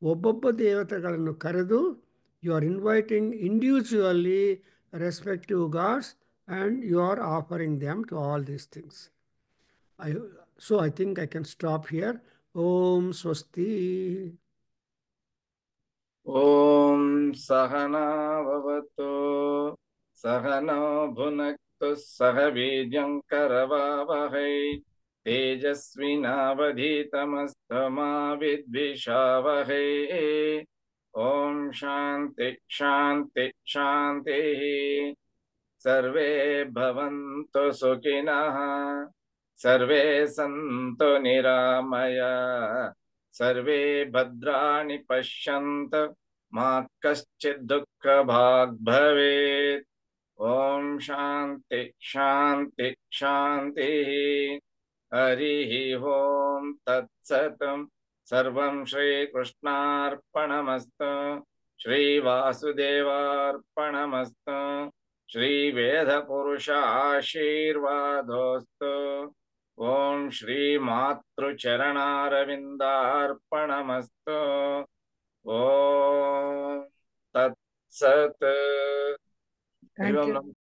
ಒಬ್ಬೊಬ್ಬ ದೇವತೆಗಳನ್ನು ಕರೆದು you are inviting individually respective gods and you are offering them to all these things. So I think I can stop here. Om Swasti. Om Sahana Bhavatu Sahana Bhunaktu Sahavidyam Karavavahai Tejasvinavadhitamastama Vidvishavahai. Om Shanti Shanti Shanti. सर्वे भवन्तु सुखिनः, सर्वे सन्तु निरामया, सर्वे भद्राणि पश्यन्तु, मा कश्चित् दुःखभाग् भवेत्. ॐ शान्ति शान्ति शान्तिः. हरिः ॐ तत्सत्. सर्वं श्रीकृष्णार्पणमस्तु, श्रीवासुदेवार्पणमस्तु, श्रीवेदपुरुषाशीर्वादोऽस्तु. ॐ श्रीमातृचरणारविन्दार्पणमस्तु. ॐ तत्सत्. Thank you.